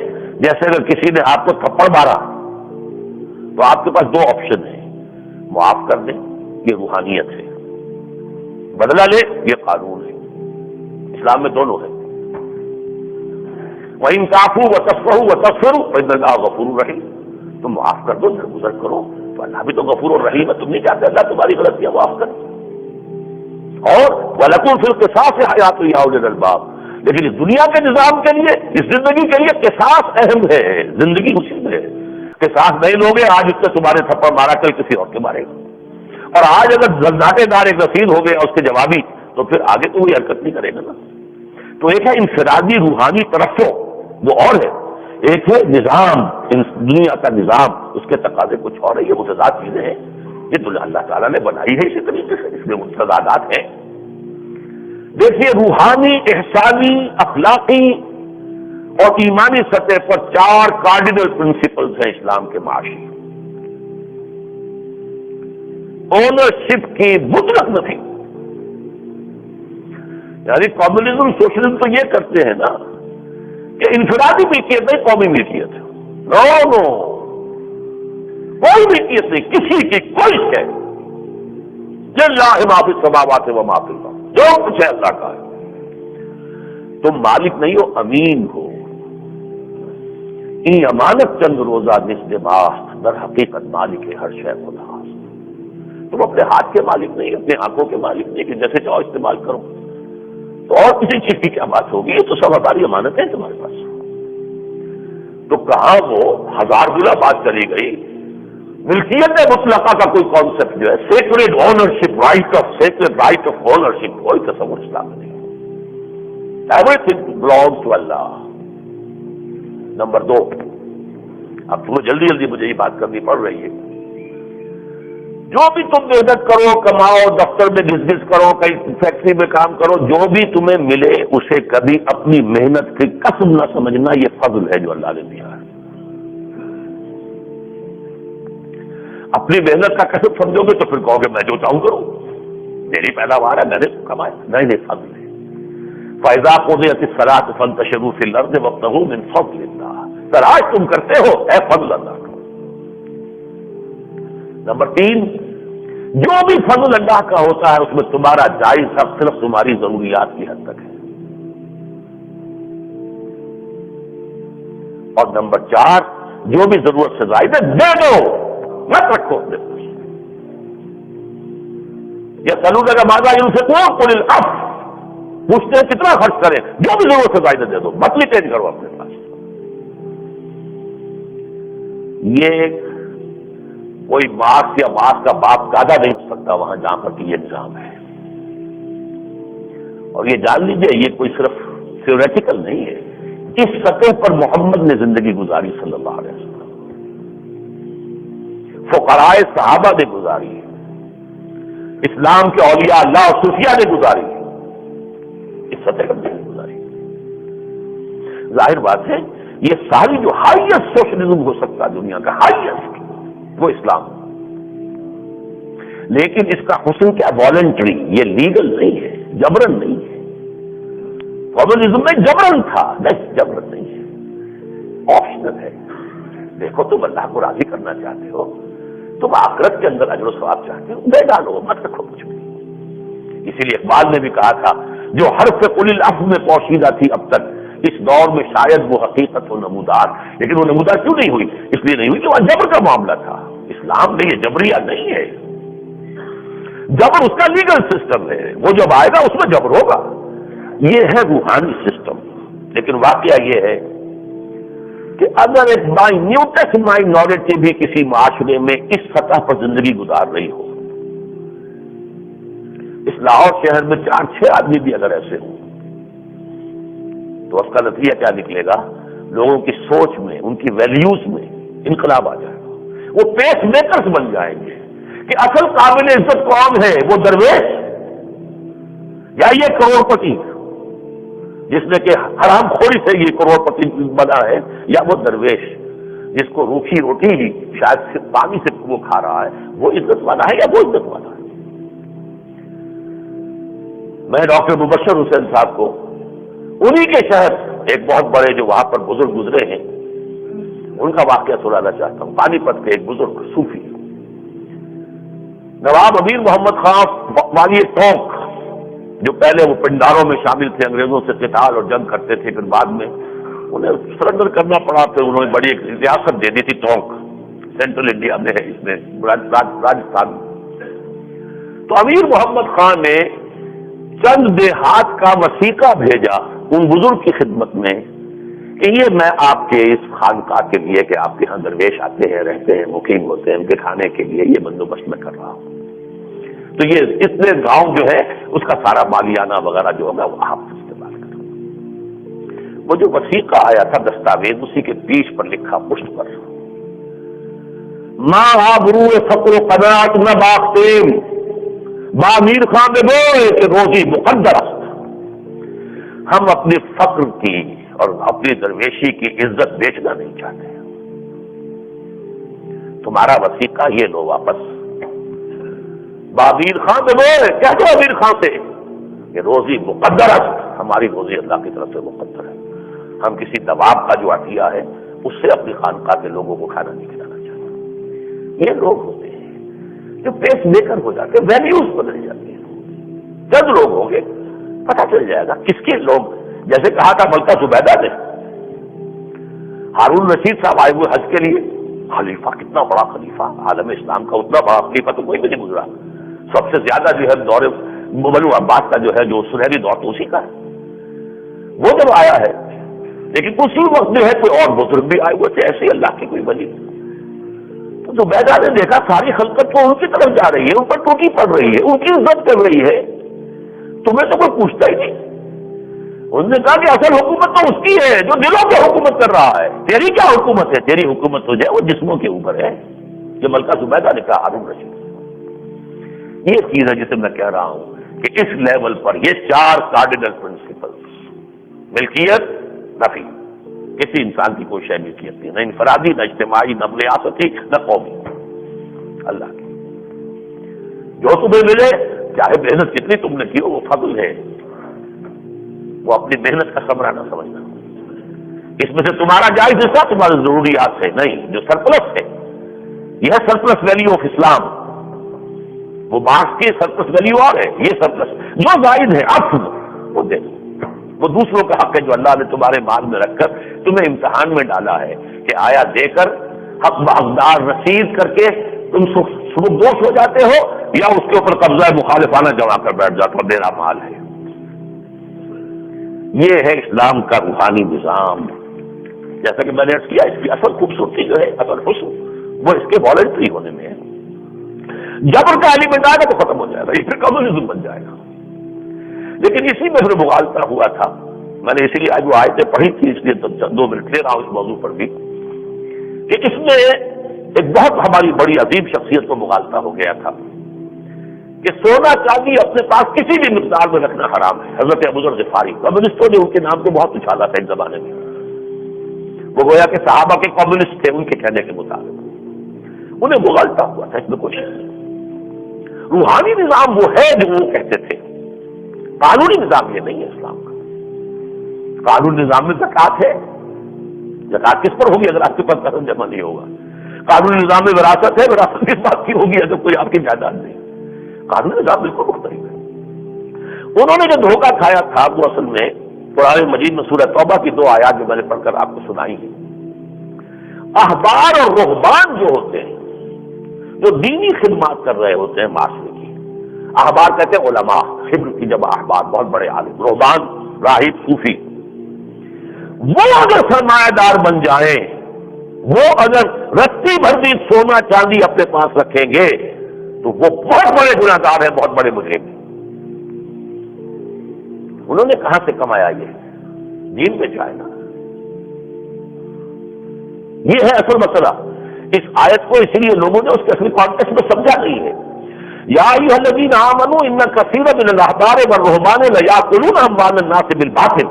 جیسے اگر کسی نے آپ کو تھپڑ مارا تو آپ کے پاس دو آپشن ہیں، معاف کر دیں، یہ روحانیت ہے، بدلہ لے، یہ قانون ہے۔ اسلام میں دونوں ہے۔ وَإِن تَعْفُوا وَتَصْفَحُوا وَتَغْفِرُوا فَإِنَّ اللَّهَ غَفُورٌ رَحِيمٌ، تم معاف کر دو، درگزر کرو، تو اللہ بھی تو غفور اور رحیم ہے، تم نہیں چاہتے اللہ تمہاری غلطیاں معاف کرے؟ اور وَلَكُمْ فِي الْقِصَاصِ حَيَاةٌ يَا أُولِي الْأَلْبَابِ، لیکن اس دنیا کے نظام کے لیے، اس زندگی کے لیے قصاص اہم ہے، زندگی اسی میں ہے۔ قصاص نہیں لوگے، آج اس سے تمہارے تھپڑ مارا، کل کسی اور کے مارے گا، اور آج اگر زناٹے دار ایک رسید ہو گیا اس کے جوابی، تو پھر آگے تو وہی حرکت نہیں کرے گا نا۔ تو ایک ہے انفرادی روحانی ترقی، وہ اور ہے، ایک ہے نظام، دنیا کا نظام، اس کے تقاضے کچھ اور ہے، یہ متضاد چیزیں ہیں، یہ تو اللہ تعالیٰ نے بنائی ہے اسی طریقے سے، اس میں متضادات ہیں۔ دیکھیے روحانی، احسانی، اخلاقی اور ایمانی سطح پر چار کارڈینل پرنسپلز ہیں اسلام کے معاشی۔ اونرشپ کی مطلق نفی، یعنی کمیونزم سوشلزم تو یہ کرتے ہیں نا کہ انفرادی ملکیت نہیں، قومی ملکیت ہے. نو کوئی ملکیت نہیں کسی کی، کوئی شے. للہ ما فی السماوات و ما فی الارض، جو کچھ ہے اللہ کا ہے. تم مالک نہیں ہو، امین ہو. این امانت چند روزہ نصف ماہ، در حقیقت مالک ہے ہر شے خدا. تم اپنے ہاتھ کے مالک نہیں، اپنے آنکھوں کے مالک نہیں کہ جیسے چاہو استعمال کرو. تو اور کسی چیز کی کیا بات ہوگی؟ یہ تو سب ہماری امانت ہے تمہارے پاس. تو کہاں وہ ہزار گنا بات چلی گئی. ملکیت مطلقہ کا کوئی کانسیپٹ جو ہے، sacred ownership, sacred right of ownership, کوئی تصور اسلام میں نہیں. ایوریتھنگ بلانگس ٹو اللہ. نمبر 2، اب تمہیں جلدی مجھے یہ بات کرنی پڑ رہی ہے. جو بھی تم محنت کرو، کماؤ، دفتر میں بزنس کرو، کہیں فیکٹری میں کام کرو، جو بھی تمہیں ملے اسے کبھی اپنی محنت کی کسب نہ سمجھنا. یہ فضل ہے جو اللہ نے دیا ہے. اپنی محنت کا کسب سمجھو گے تو پھر کہو گے میں جو چاہوں کروں، میری پیداوار ہے، میں نے کمایا. نہیں، فضل ہے. فَإِذَا قُضِيَتِ الصَّلَاةُ فَانتَشِرُوا فِي الْأَرْضِ وَابْتَغُوا مِنْ فَضْلِ اللَّهِ. تلاش تم کرتے ہو اے فضل اللہ کا. نمبر 3، جو بھی فضل اللہ کا ہوتا ہے اس میں تمہارا جائز حق صرف تمہاری ضروریات کی حد تک ہے. اور نمبر 4، جو بھی ضرورت سے زائد ہے دے دو، مت رکھو اپنے پاس. یہ سلوک کا مادہ ينفقون قل العفو، پوچھتے ہیں کتنا خرچ کریں، جو بھی ضرورت سے زائد دے دو، مت ریٹین کرو اپنے پاس. یہ کوئی مارکس یا مارکس کا باپ دادا نہیں ہو سکتا وہاں جہاں پر کہ یہ نظام ہے. اور یہ جان لیجیے یہ کوئی صرف تھیوریٹیکل نہیں ہے، اس سطح پر محمد نے زندگی گزاری صلی اللہ علیہ وسلم. فقراء صحابہ نے گزاری، اسلام کے اولیاء اللہ اور صوفیاء نے گزاری، اس سطح پر زندگی گزاری. ظاہر بات ہے یہ ساری جو ہائیسٹ سوشلزم ہو سکتا ہے دنیا کا ہائیسٹ، وہ اسلام. لیکن اس کا حسن کیا والنٹری، یہ لیگل نہیں ہے، جبرن نہیں ہے. کمیونزم میں جبرن تھا، نہیں جبرن نہیں ہے، آپشنل ہے. دیکھو تم اللہ کو راضی کرنا چاہتے ہو، تم آخرت کے اندر اجر و ثواب چاہتے ہو، دے ڈالو، مت رکھو کچھ بھی. اسی لیے اقبال نے بھی کہا تھا جو حرف قل العفو میں پوشیدہ تھی اب تک، اس دور میں شاید وہ حقیقت و نمودار. لیکن وہ نمودار کیوں نہیں ہوئی؟ اس لیے نہیں ہوئی کہ وہاں جبر کا معاملہ تھا. اسلام میں یہ جبریہ نہیں ہے. جبر اس کا لیگل سسٹم ہے، وہ جب آئے گا اس میں جبر ہوگا. یہ ہے روحانی سسٹم. لیکن واقعہ یہ ہے کہ اگر ایک مائنیوٹسٹ مائنورٹی بھی کسی معاشرے میں اس سطح پر زندگی گزار رہی ہو، اس لاہور شہر میں 4-6 آدمی بھی اگر ایسے ہوں، تو اس کا نتیجہ کیا نکلے گا؟ لوگوں کی سوچ میں، ان کی ویلیوز میں انقلاب آ جائے گا. وہ پیس میکرز بن جائیں گے کہ اصل قابل عزت کون ہے، وہ درویش یا یہ کروڑ پتی جس نے کہ حرام خوری سے یہ کروڑ پتی بنا ہے، یا وہ درویش جس کو روکھی روٹی ہی شاید صرف پانی سے وہ کھا رہا ہے، وہ عزت والا ہے یا وہ عزت والا ہے. میں ڈاکٹر مبشر حسین صاحب کو انہی کے شہر ایک بہت بڑے جو وہاں پر بزرگ گزرے ہیں ان کا واقعہ سنانا چاہتا ہوں. پانی پت کے ایک بزرگ صوفی نواب امیر محمد خان والی ٹونک، جو پہلے وہ پنڈاروں میں شامل تھے، انگریزوں سے قتال اور جنگ کرتے تھے، پھر بعد میں انہیں سرنڈر کرنا پڑا. پھر انہوں نے بڑی ایک ریاست دے دی تھی ٹونک، سینٹرل انڈیا میں ہے، اس میں راجستھان میں. تو امیر محمد خان نے چند دیہات کا وثیقہ بھیجا ان بزرگ کی خدمت میں کہ یہ میں آپ کے اس خانقاہ کے لیے کہ آپ کے یہاں درویش آتے ہیں، رہتے ہیں، مقیم ہوتے ہیں، ان کے کھانے کے لیے یہ بندوبست میں کر رہا ہوں. تو یہ اتنے گاؤں جو ہے اس کا سارا مالیانہ وغیرہ جو ہوگا وہ آپ استعمال کریں. وہ جو وثیقہ آیا تھا دستاویز، اسی کے پیچھ پر لکھا پشت پر ماں آبرو فقر و قناعت نہ باختیم با میر خان میں بولے کہ روزی مقدر است. ہم اپنے فقر کی اور اپنی درویشی کی عزت بیچنا نہیں چاہتے. تمہارا وثیقہ یہ لو واپس. امیر خان سے بولے کیا تو امیر خان سے کہ روزی مقدر است، ہماری روزی اللہ کی طرف سے مقدر ہے. ہم کسی دباب کا جو عطیہ ہے اس سے اپنی خانقاہ کے لوگوں کو کھانا نہیں کھلانا چاہتے. یہ لوگ ہوتے ہیں جو پیس میکر ہو جاتے ہیں, ویلیوز بدل جاتی ہیں. چند لوگ ہوں گے, پتہ چل جائے گا کس کے لوگ, جیسے کہا تھا ملکہ زبیدہ نے, ہارون رشید صاحب آئے ہوئے حج کے لیے, خلیفہ کتنا بڑا خلیفہ عالم اسلام کا, اتنا بڑا خلیفہ تو کوئی بھی نہیں گزرا. سب سے زیادہ جو ہے دور بنو عباس کا جو ہے جو سنہری دور تو اسی کا ہے. وہ جب آیا ہے, لیکن اسی وقت جو ہے کوئی اور بزرگ بھی آئے ہوئے تھے ایسے اللہ کی کوئی ولی. تو زبیدہ نے دیکھا ساری خلقت تو ان کی طرف جا رہی ہے, ان پر ٹوٹی پڑ رہی ہے, ان کی عزت کر رہی ہے, تمہیں تو کوئی پوچھتا ہی نہیں. انہوں نے کہا کہ اصل حکومت تو اس کی ہے جو دلوں پہ حکومت کر رہا ہے, تیری کیا حکومت ہے؟ تیری حکومت تو جو ہے وہ جسموں کے اوپر ہے. یہ ملکہ زبیدہ نے کہا ہارون رشید. یہ چیز ہے جسے میں کہہ رہا ہوں کہ اس لیول پر یہ 4 کارڈینل پرنسپل, ملکیت نفی, کسی انسان کی کوئی شے ملکیت نہیں, نہ انفرادی, نہ اجتماعی, نہ ریاستی, نہ قومی, اللہ کی. جو تمہیں ملے چاہے محنت کتنی تم نے کی ہو وہ فضل ہے, وہ اپنی محنت کا ثمرہ نہ سمجھنا. اس میں سے تمہارا جائز حصہ تمہاری ضروریات ہے نہیں, جو سرپلس ہے یہ ہے سرپلس ویلیو آف اسلام. وہ مارکس کی سرپلس ویلیو اور ہے, یہ سرپلس جو زائد ہے عفو وہ دے دو. وہ دوسروں کا حق ہے جو اللہ نے تمہارے مال میں رکھ کر تمہیں امتحان میں ڈالا ہے کہ آیا دے کر حق بحقدار رسید کر کے تم سبکدوش ہو جاتے ہو یا اس کے اوپر قبضہ مخالفانہ جمع کر بیٹھ جاتا ہو. میرا مال ہے. یہ ہے اسلام کا روحانی نظام. جیسا کہ میں نے عرض کیا, اس کی اصل خوبصورتی جو ہے, اصل حسن وہ اس کے والنٹری ہونے میں ہے. جبر کا ایلیمنٹ آئے گا تو ختم ہو جائے گا, یہ پھر کمیونزم بن جائے گا. لیکن اسی میں پھر مغالطہ ہوا تھا. میں نے اسی لیے آج وہ آیتیں پڑھی تھی, اس لیے 2 منٹ لے رہا ہوں اس موضوع پر بھی, کہ اس میں ایک بہت ہماری بڑی عظیم شخصیت کو مغالطہ ہو گیا تھا کہ سونا چاندی اپنے پاس کسی بھی مقدار میں رکھنا حرام ہے. حضرت ابو ذر غفاری, کمیونسٹوں نے ان کے نام کو بہت اچھالا تھا ایک زمانے میں. وہ گویا کہ صحابہ کے کمیونسٹ تھے, ان کے کہنے کے مطابق. انہیں مغالطہ ہوا تھا, اس میں کچھ نہیں. روحانی نظام وہ ہے جو وہ کہتے تھے, قانونی نظام یہ نہیں ہے اسلام کا. قانونی نظام میں زکات ہے, زکات کس پر ہوگی اگر آپ کے پاس قسم جمع نہیں ہوگا. قانونی نظام میں وراثت ہے, وراثت کس بات کی ہوگی اگر کوئی آپ کی جائیداد نہیں. قانونی نظام بالکل مختلف ہے. انہوں نے جو دھوکہ کھایا تھا وہ اصل میں قرآن مجید میں سورہ توبہ کی 2 آیات جو میں نے پڑھ کر آپ کو سنائی ہیں. احبار اور رہبان جو ہوتے ہیں جو دینی خدمات کر رہے ہوتے ہیں معاشرے کی, احبار کہتے ہیں علماء, خبر کی جب احبار بہت بڑے عالم, رہبان راہب صوفی, وہ اگر سرمایہ دار بن جائیں, وہ اگر رتی بھر بھی سونا چاندی اپنے پاس رکھیں گے تو وہ بہت بڑے گناہ گار ہیں, بہت بڑے مجرم ہیں. انہوں نے کہاں سے کمایا؟ یہ دین میں جائے نا. یہ ہے اصل مسئلہ. اس آیت کو اسی لیے لوگوں نے اس کے اصلی کانٹیکسٹ میں سمجھا نہیں ہے. یا ایھا الذین آمنوا ان کثیرا من الاحبار والرہبان لیاکلون اموال الناس بالباطل.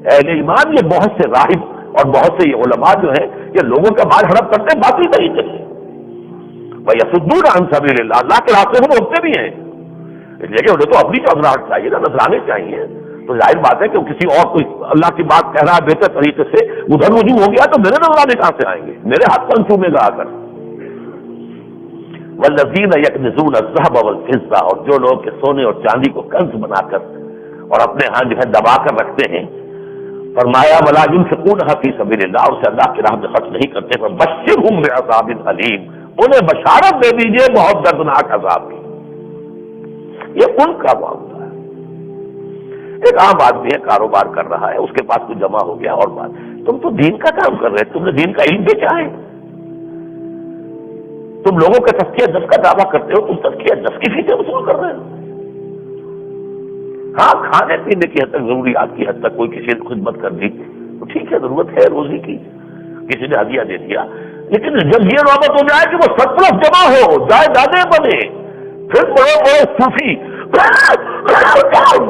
اہل ایمان, یہ بہت سے راہب اور بہت سے یہ علماء جو ہیں یہ لوگوں کا مال ہڑپ کرتے ہیں باطل طریقے سے. ویصدون عن سبیل اللہ, اللہ کے راستے سے روکتے بھی ہیں. لیکن انہیں تو اپنی چودراہٹ چاہیے نا, نذرانے چاہیے. تو ظاہر بات ہے کہ کسی اور کوئی اللہ کی بات کہہ رہا ہے بہتر طریقے سے, ادھر رجوع ہو گیا تو میرے نذرانے کہاں سے آئیں گے؟ میرے ہاتھ کون چومے گا آ کر؟ والذین یکنزون الذهب والفضة, اور جو لوگ کہ سونے اور چاندی کو کنز بنا کر اور اپنے ہاں جو ہے دبا کر رکھتے ہیں, فرمایا ولا ينفقونها فی سبیل اللہ, اور اسے اللہ کی راہ میں خرچ نہیں کرتے, فبشرهم بعذاب علیم, انہیں بشارت دے دیجیے بہت دردناک عذاب کی. یہ ان کا معاملہ ہے. ایک عام آدمی ہے, کاروبار کر رہا ہے, اس کے پاس کچھ جمع ہو گیا, اور بات, تم تو دین کا کام کر رہے, تم نے دین کا علم بیچا ہے. تم لوگوں کا تزکیہ نفس کا دعویٰ کرتے ہو, تم تزکیہ نفس کی فیسیں وصول کر رہے ہو. ہاں, کھانے پینے کی حد تک, ضروریات کی حد تک کوئی کسی نے خدمت کر دی تو ٹھیک ہے, ضرورت ہے روزی کی, کسی نے ہدیہ دے دیا. لیکن جب یہ نوبت ہو جائے کہ وہ سرپلس جمع ہو, جائیدادیں بنے, پھر بڑے بڑے صوفی,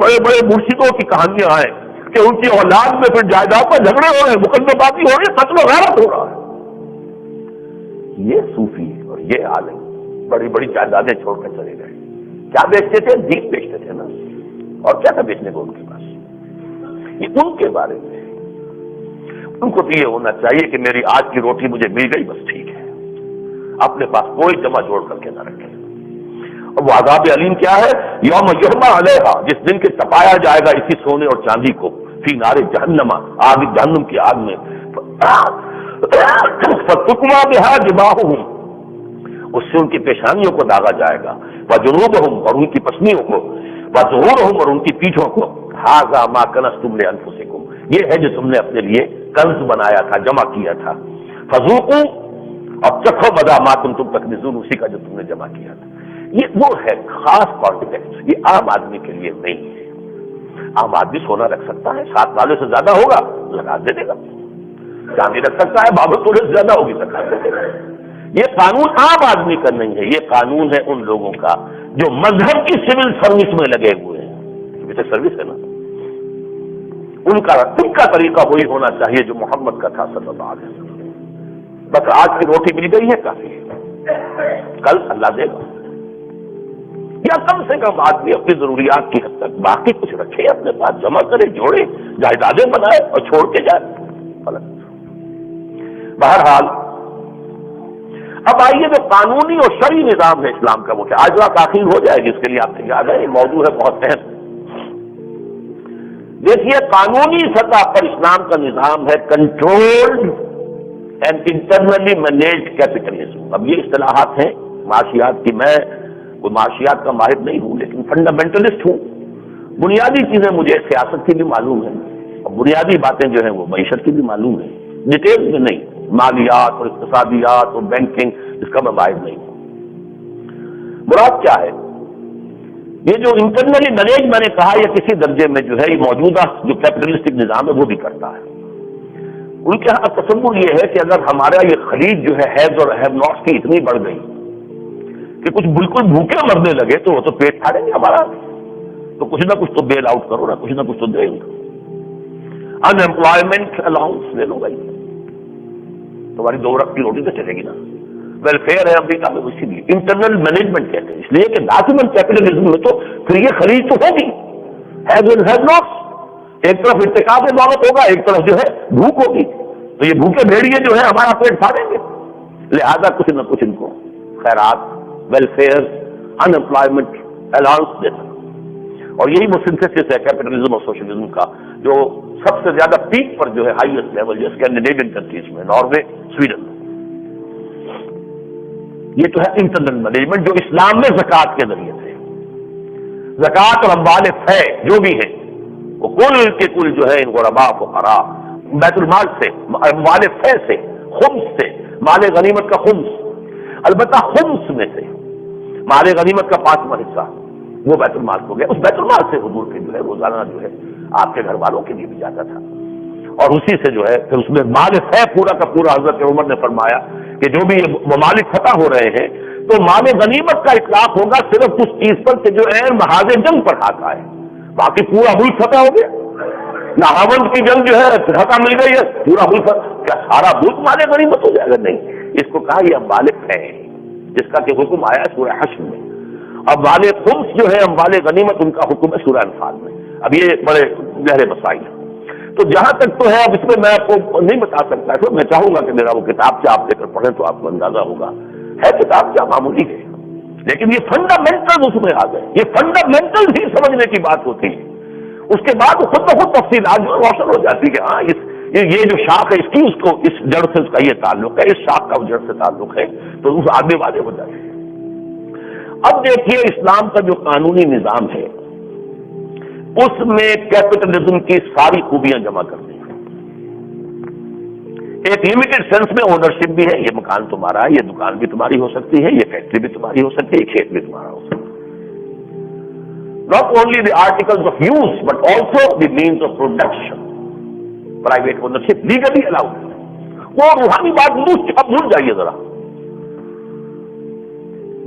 بڑے بڑے مرشدوں کی کہانیاں آئیں کہ ان کی اولاد میں پھر جائیداد پر جھگڑے ہو رہے ہیں, مقدمے بازی ہو رہی ہے, قتل و غارت ہو رہا ہے. یہ صوفی اور یہ عالم بڑی بڑی جائیدادیں چھوڑ کر چلے گئے. کیا بیچتے تھے؟ دین بیچتے تھے نا, اور کیا تھا بیچنے کو ان کے پاس. یہ ان کے بارے میں ان کو تو یہ ہونا چاہیے کہ میری آج کی روٹی مجھے مل گئی بس ٹھیک ہے، اپنے پاس کوئی جمع جوڑ کر کے نہ رکھے۔ اور وہ عذاب علیم کیا ہے؟ یوم یحمى علیہا، جس دن کے تپایا جائے گا اسی سونے اور چاندی کو، فی نار جہنم، آگ جہنم کی آگ میں، فتکوی بہا جباہہم، اس سے ان کی پیشانیوں کو داغا جائے گا، وجنوبہم، اور ان کی پسلیوں کو، وظہورہم، اور ان کی پیٹھوں کو، ھذا ما کنزتم لانفسکم، یہ ہے جو تم نے اپنے لیے کنز بنایا تھا، جمع کیا تھا، فذوقوا، اب چکھو مزہ ما کنتم تکنزون، اسی کا جو تم نے جمع کیا تھا۔ یہ وہ ہے خاص کانٹیکسٹ، یہ عام آدمی کے لیے نہیں ہے۔ عام آدمی سونا رکھ سکتا ہے، 7 والے سے زیادہ ہوگا زکات دے دے گا، چاندی رکھ سکتا ہے، 52 تولے سے زیادہ ہوگی زکات دے دے گا۔ یہ قانون عام آدمی کا نہیں ہے، یہ قانون ہے ان لوگوں کا جو مذہب کی سول سروس میں لگے ہوئے ہیں، یہ تو سروس ہے نا، ان کا طریقہ وہی ہونا چاہیے جو محمد کا تھا صلی اللہ علیہ وسلم۔ بس آج کی روٹی مل گئی ہے کافی ہے، کل اللہ دے گا، یا کم سے کم آدمی اپنی ضروریات کی حد تک باقی کچھ رکھے اپنے پاس، جمع کرے، جوڑے، جائیدادیں بنائے اور چھوڑ کے جائے۔ بہرحال اب آئیے جو قانونی اور شرعی نظام ہے اسلام کا، وہ کیا آج رات تاخیر ہو جائے گی، اس کے لیے آپ سے یاد ہے یہ موضوع ہے بہت اہم۔ دیکھیے قانونی سطح پر اسلام کا نظام ہے controlled and internally managed capitalism. اب یہ اصطلاحات ہیں معاشیات کی، میں کوئی معاشیات کا ماہر نہیں ہوں لیکن فنڈامنٹلسٹ ہوں، بنیادی چیزیں مجھے سیاست کی بھی معلوم ہیں اور بنیادی باتیں جو ہیں وہ معیشت کی بھی معلوم ہیں، ڈیٹیل میں نہیں، مالیات اور اقتصادیات اور بینکنگ جس کا میں ماہر نہیں ہوں۔ مراد کیا ہے؟ یہ جو انٹرنلی مینیج میں نے کہا یہ کسی درجے میں جو ہے یہ موجودہ جو کیپٹلسٹک نظام ہے وہ بھی کرتا ہے۔ ان کے ہاں تصور یہ ہے کہ اگر ہمارا یہ خلید جو ہے ہیز اور ہیو ناٹس کی اتنی بڑھ گئی کہ کچھ بالکل بھوکے مرنے لگے تو وہ تو پیٹ پھاڑیں گے ہمارا، تو کچھ نہ کچھ تو بیل آؤٹ کرو نا، کچھ نہ کچھ تو دے گا۔ ان امپلائمنٹ الاؤنس لے لو بھائی، تمہاری 2 وقت کی روٹی تو چلے گی نا۔ ویلفیئر ہے امریکہ میں، اسی لیے انٹرنل مینجمنٹ کہتے ہیں، اس لیے کہ ڈاکیومنٹ کیپٹلزم میں تو پھر یہ خرید تو ہوگی، ہیز اینڈ ہیز ناٹس، ایک طرف ارتکاب دولت ہوگا، ایک طرف جو ہے بھوک ہوگی، تو یہ بھوکے بھیڑیے جو ہے ہمارا پیٹ پھاڑیں گے، لہذا کچھ نہ کچھ ان کو خیرات، ویلفیئر، ان امپلائمنٹ الاؤنس دیتا۔ اور یہی وہ سنتھیسس ہے کیپٹلزم اور سوشلزم کا، جو سب سے زیادہ پیک پر جو ہے ہائیسٹ لیول جو اسکینڈینیوین کنٹریز میں، ناروے، سویڈن، یہ تو ہے انٹرنل مینجمنٹ جو اسلام میں زکوٰۃ کے ذریعے سے، زکوٰۃ اور اموال فے جو بھی ہیں وہ کل کے کل جو ہے ان غرباء فقراء بیت المال سے، اموال فے سے، خمس سے، مال غنیمت کا خمس، البتہ خمس میں سے مال غنیمت کا 5واں حصہ وہ بیت المال ہو گیا، اس بیت المال سے حضور کے جو ہے روزانہ جو ہے آپ کے گھر والوں کے لیے بھی جاتا تھا، اور اسی سے جو ہے پھر اس میں مال فے پورا کا پورا حضرت عمر نے فرمایا کہ جو بھی یہ ممالک فتح ہو رہے ہیں تو مال غنیمت کا اطلاق ہوگا صرف اس چیز پر کہ جو محاذ جنگ پر ہاتھ آئے، باقی پورا ملک فتح ہو گیا، نہاوند کی جنگ جو ہے فتح مل گئی ہے، پورا ملک کیا سارا ملک مال غنیمت ہو جائے گا؟ نہیں، اس کو کہا یہ اموال فے جس کا کہ حکم آیا ہے سورہ حشر میں، اب مال خمس جو ہے اموال غنیمت ان کا حکم ہے سورہ انفال میں۔ اب یہ بڑے گہرے مسائل ہیں، تو جہاں تک تو ہے اب اس میں میں آپ کو نہیں بتا سکتا، تو میں چاہوں گا کہ میرا وہ کتاب سے آپ لے کر پڑھیں تو آپ کو اندازہ ہوگا، ہے کتاب کیا معمولی ہے، لیکن یہ فنڈامنٹل اس میں آ گئے، یہ فنڈامنٹل ہی سمجھنے کی بات ہوتی ہے، اس کے بعد خود بخود تفصیلات جو روشن ہو جاتی کہ ہاں یہ جو شاخ ہے اس کی اس کو اس جڑ سے اس کا یہ تعلق ہے، اس شاخ کا جڑ سے تعلق ہے، تو اس آدمی واضح ہو جاتے ہیں۔ اب دیکھیے اسلام کا جو قانونی نظام ہے اس میں کیپٹلزم کی ساری خوبیاں جمع کرتے ہیں، ایک لمیٹڈ سینس میں اونرشپ بھی ہے، یہ مکان تمہارا ہے، یہ دکان بھی تمہاری ہو سکتی ہے، یہ فیکٹری بھی تمہاری ہو سکتی ہے، یہ کھیت بھی تمہارا ہو سکتا ہے۔ Not only the articles of use but also the means of production, private ownership legally allowed۔ وہ روحانی بات اب بھول جائیے ذرا۔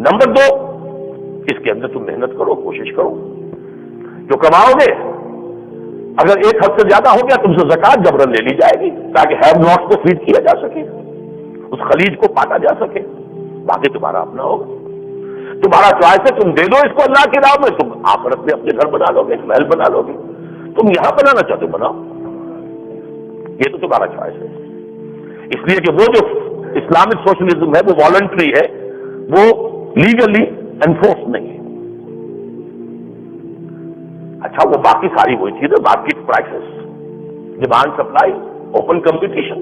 نمبر 2، اس کے اندر تم محنت کرو، کوشش کرو، جو کماؤ گے اگر ایک حد سے زیادہ ہو گیا تم سے زکوٰۃ جبرن لے لی جائے گی تاکہ ہیو ناٹ کو فیڈ کیا جا سکے، اس خلیج کو کاٹا جا سکے، باقی تمہارا اپنا ہوگا، تمہارا چوائس ہے، تم دے دو اس کو اللہ کی راہ میں، تم آخرت میں اپنے گھر بنا لو گے، محل بنا لو گے، تم یہاں بنانا چاہتے ہو بناؤ، یہ تو تمہارا چوائس ہے. اس لیے کہ وہ جو اسلامک سوشلزم ہے وہ والنٹری ہے, وہ لیگلی انفورس نہیں ہے. اچھا وہ باقی ساری وہی چیزیں, market prices, demand supply, open competition,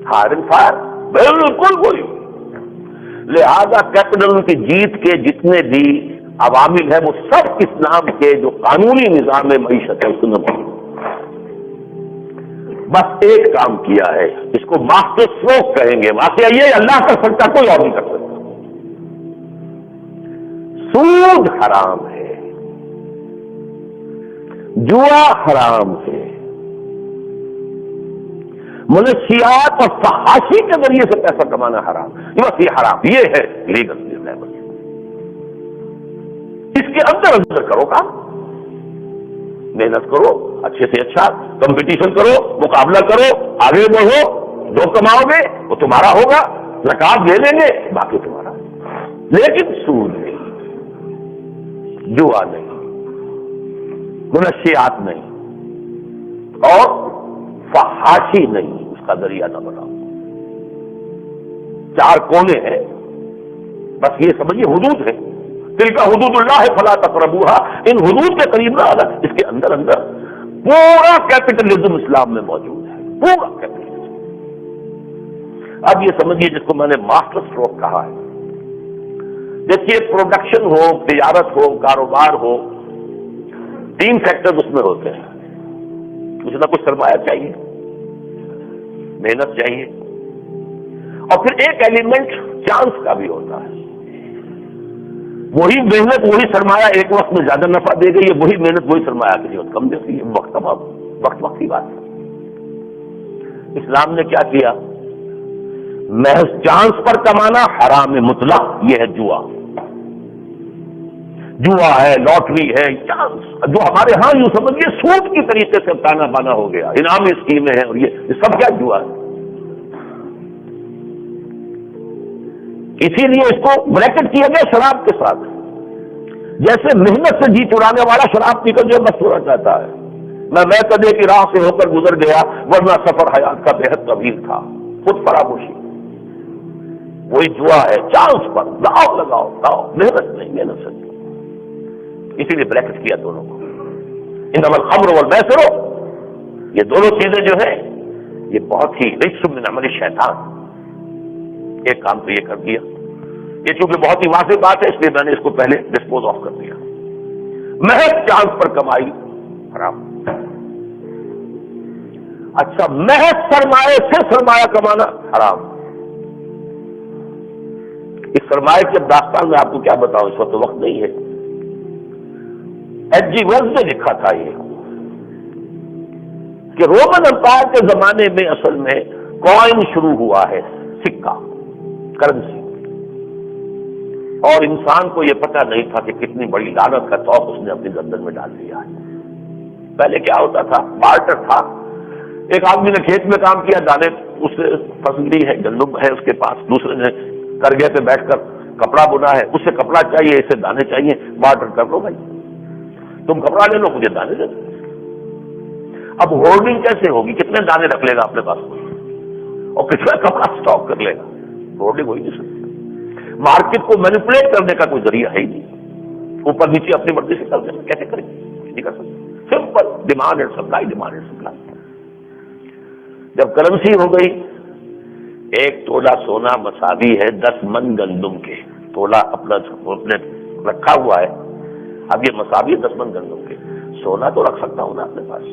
hire and fire, بالکل وہی. لہذا کیپٹلزم کی جیت کے جتنے بھی عوامل ہیں وہ سب اسلام کے جو قانونی نظام معیشت ہے اس میں موجود. بس ایک کام کیا ہے, اس کو ماسٹر اسٹروک کہیں گے. واقعہ یہ اللہ کر سکتا, کوئی اور نہیں کر سکتا. سود حرام ہے, جوا حرام ہے, منشیات اور فحاشی کے ذریعے سے پیسہ کمانا حرام. بس یہ حرام, یہ ہے لیگل لیول. اس کے اندر اندر کرو کام, محنت کرو, اچھے سے اچھا کمپٹیشن کرو, مقابلہ کرو, آگے بڑھو, جو کماؤ گے وہ تمہارا ہوگا, زکات دے دیں گے باقی تمہارا. لیکن سود نہیں, جوا نہیں, منشیات نہیں, اور فحاشی نہیں, اس کا ذریعہ نہ بناؤ. 4 کونے ہیں, بس یہ سمجھیے حدود ہے. دل کا حدود اللہ ہے فلا تقربوہا, ان حدود کے قریب نہ آنا. اس کے اندر اندر پورا کیپٹلزم اسلام میں موجود ہے, پورا کیپٹلزم. اب یہ سمجھیے جس کو میں نے ماسٹر اسٹروک کہا ہے, دیکھیے پروڈکشن ہو, تجارت ہو, کاروبار ہو, 3 فیکٹر اس میں ہوتے ہیں. کچھ نہ کچھ سرمایہ چاہیے, محنت چاہیے, اور پھر ایک ایلیمنٹ چانس کا بھی ہوتا ہے. وہی محنت وہی سرمایہ ایک وقت میں زیادہ نفع دے گئی ہے, وہی محنت وہی سرمایہ کی ضرورت کم دیتی ہے. وقت کی بات ہے. اسلام نے کیا کیا؟ محض چانس پر کمانا حرام مطلق, یہ ہے جوا. جوا ہے, لاٹری ہے, چانس, جو ہمارے ہاں یوں سمجھیے سود کی طریقے سے تانا بانا ہو گیا, انعامی اسکیمیں ہیں, اور یہ سب کیا جوا ہے. اسی لیے اس کو بریکٹ کیا گیا شراب کے ساتھ. جیسے محنت سے جی چرانے والا شراب پی کر جو مست ہونا چاہتا ہے, میں کدے کی راہ سے ہو کر گزر گیا ورنہ سفر حیات کا بے حد طویل تھا, خود فراموشی. وہی جوا ہے, چانس پر داؤ لگاؤ, محنت نہیں, محنت سے. اسی لیے بریکٹ کیا دونوں کو. انما الخمر والمیسر, یہ دونوں چیزیں جو ہیں یہ بہت ہی رجس من عمل شیطان. ایک کام تو یہ کر دیا, یہ چونکہ بہت ہی واضح بات ہے اس لیے میں نے اس کو پہلے ڈسپوز آف کر دیا. محض چانس پر کمائی حرام. اچھا, محض سرمایہ سے سرمایہ کمانا حرام. اس سرمایہ کی اب داستان میں آپ کو کیا بتاؤں, اس وقت وقت نہیں ہے. ایچ جی ویلز نے لکھا تھا یہ کہ رومن امپائر کے زمانے میں اصل میں کوائن شروع ہوا ہے, سکہ, کرنسی, اور انسان کو یہ پتہ نہیں تھا کہ کتنی بڑی لعنت کا توق اس نے اپنی گردن میں ڈال دیا ہے. پہلے کیا ہوتا تھا, بارٹر تھا. ایک آدمی نے کھیت میں کام کیا, دانے اس سے فصل لی ہے, گندم ہے اس کے پاس, دوسرے نے کرگے پہ بیٹھ کر کپڑا بنا ہے, اس سے کپڑا چاہیے, اسے دانے چاہیے, بارٹر کر لو بھائی, تم کپڑا لے لو, مجھے دانے دے دو. اب ہولڈنگ کیسے ہوگی, کتنے دانے رکھ لے گا اپنے پاس اور کتنا کپڑا اسٹاک کر لے گا, ہولڈنگ ہو ہی نہیں سکتی. مارکیٹ کو مینیپولیٹ کرنے کا کوئی ذریعہ ہے ہی نہیں, اوپر نیچے اپنی مرضی سے کر دینا, کیسے کریں گے, نہیں کر سکتے. Simple demand and supply, demand and supply. جب کرنسی ہو گئی, 1 تولہ سونا مساوی ہے 10 من گندم کے. تولہ اپنے رکھا ہوا ہے, اب یہ مساوی 10 من گندم کے. سونا تو رکھ سکتا ہوں نا اپنے پاس.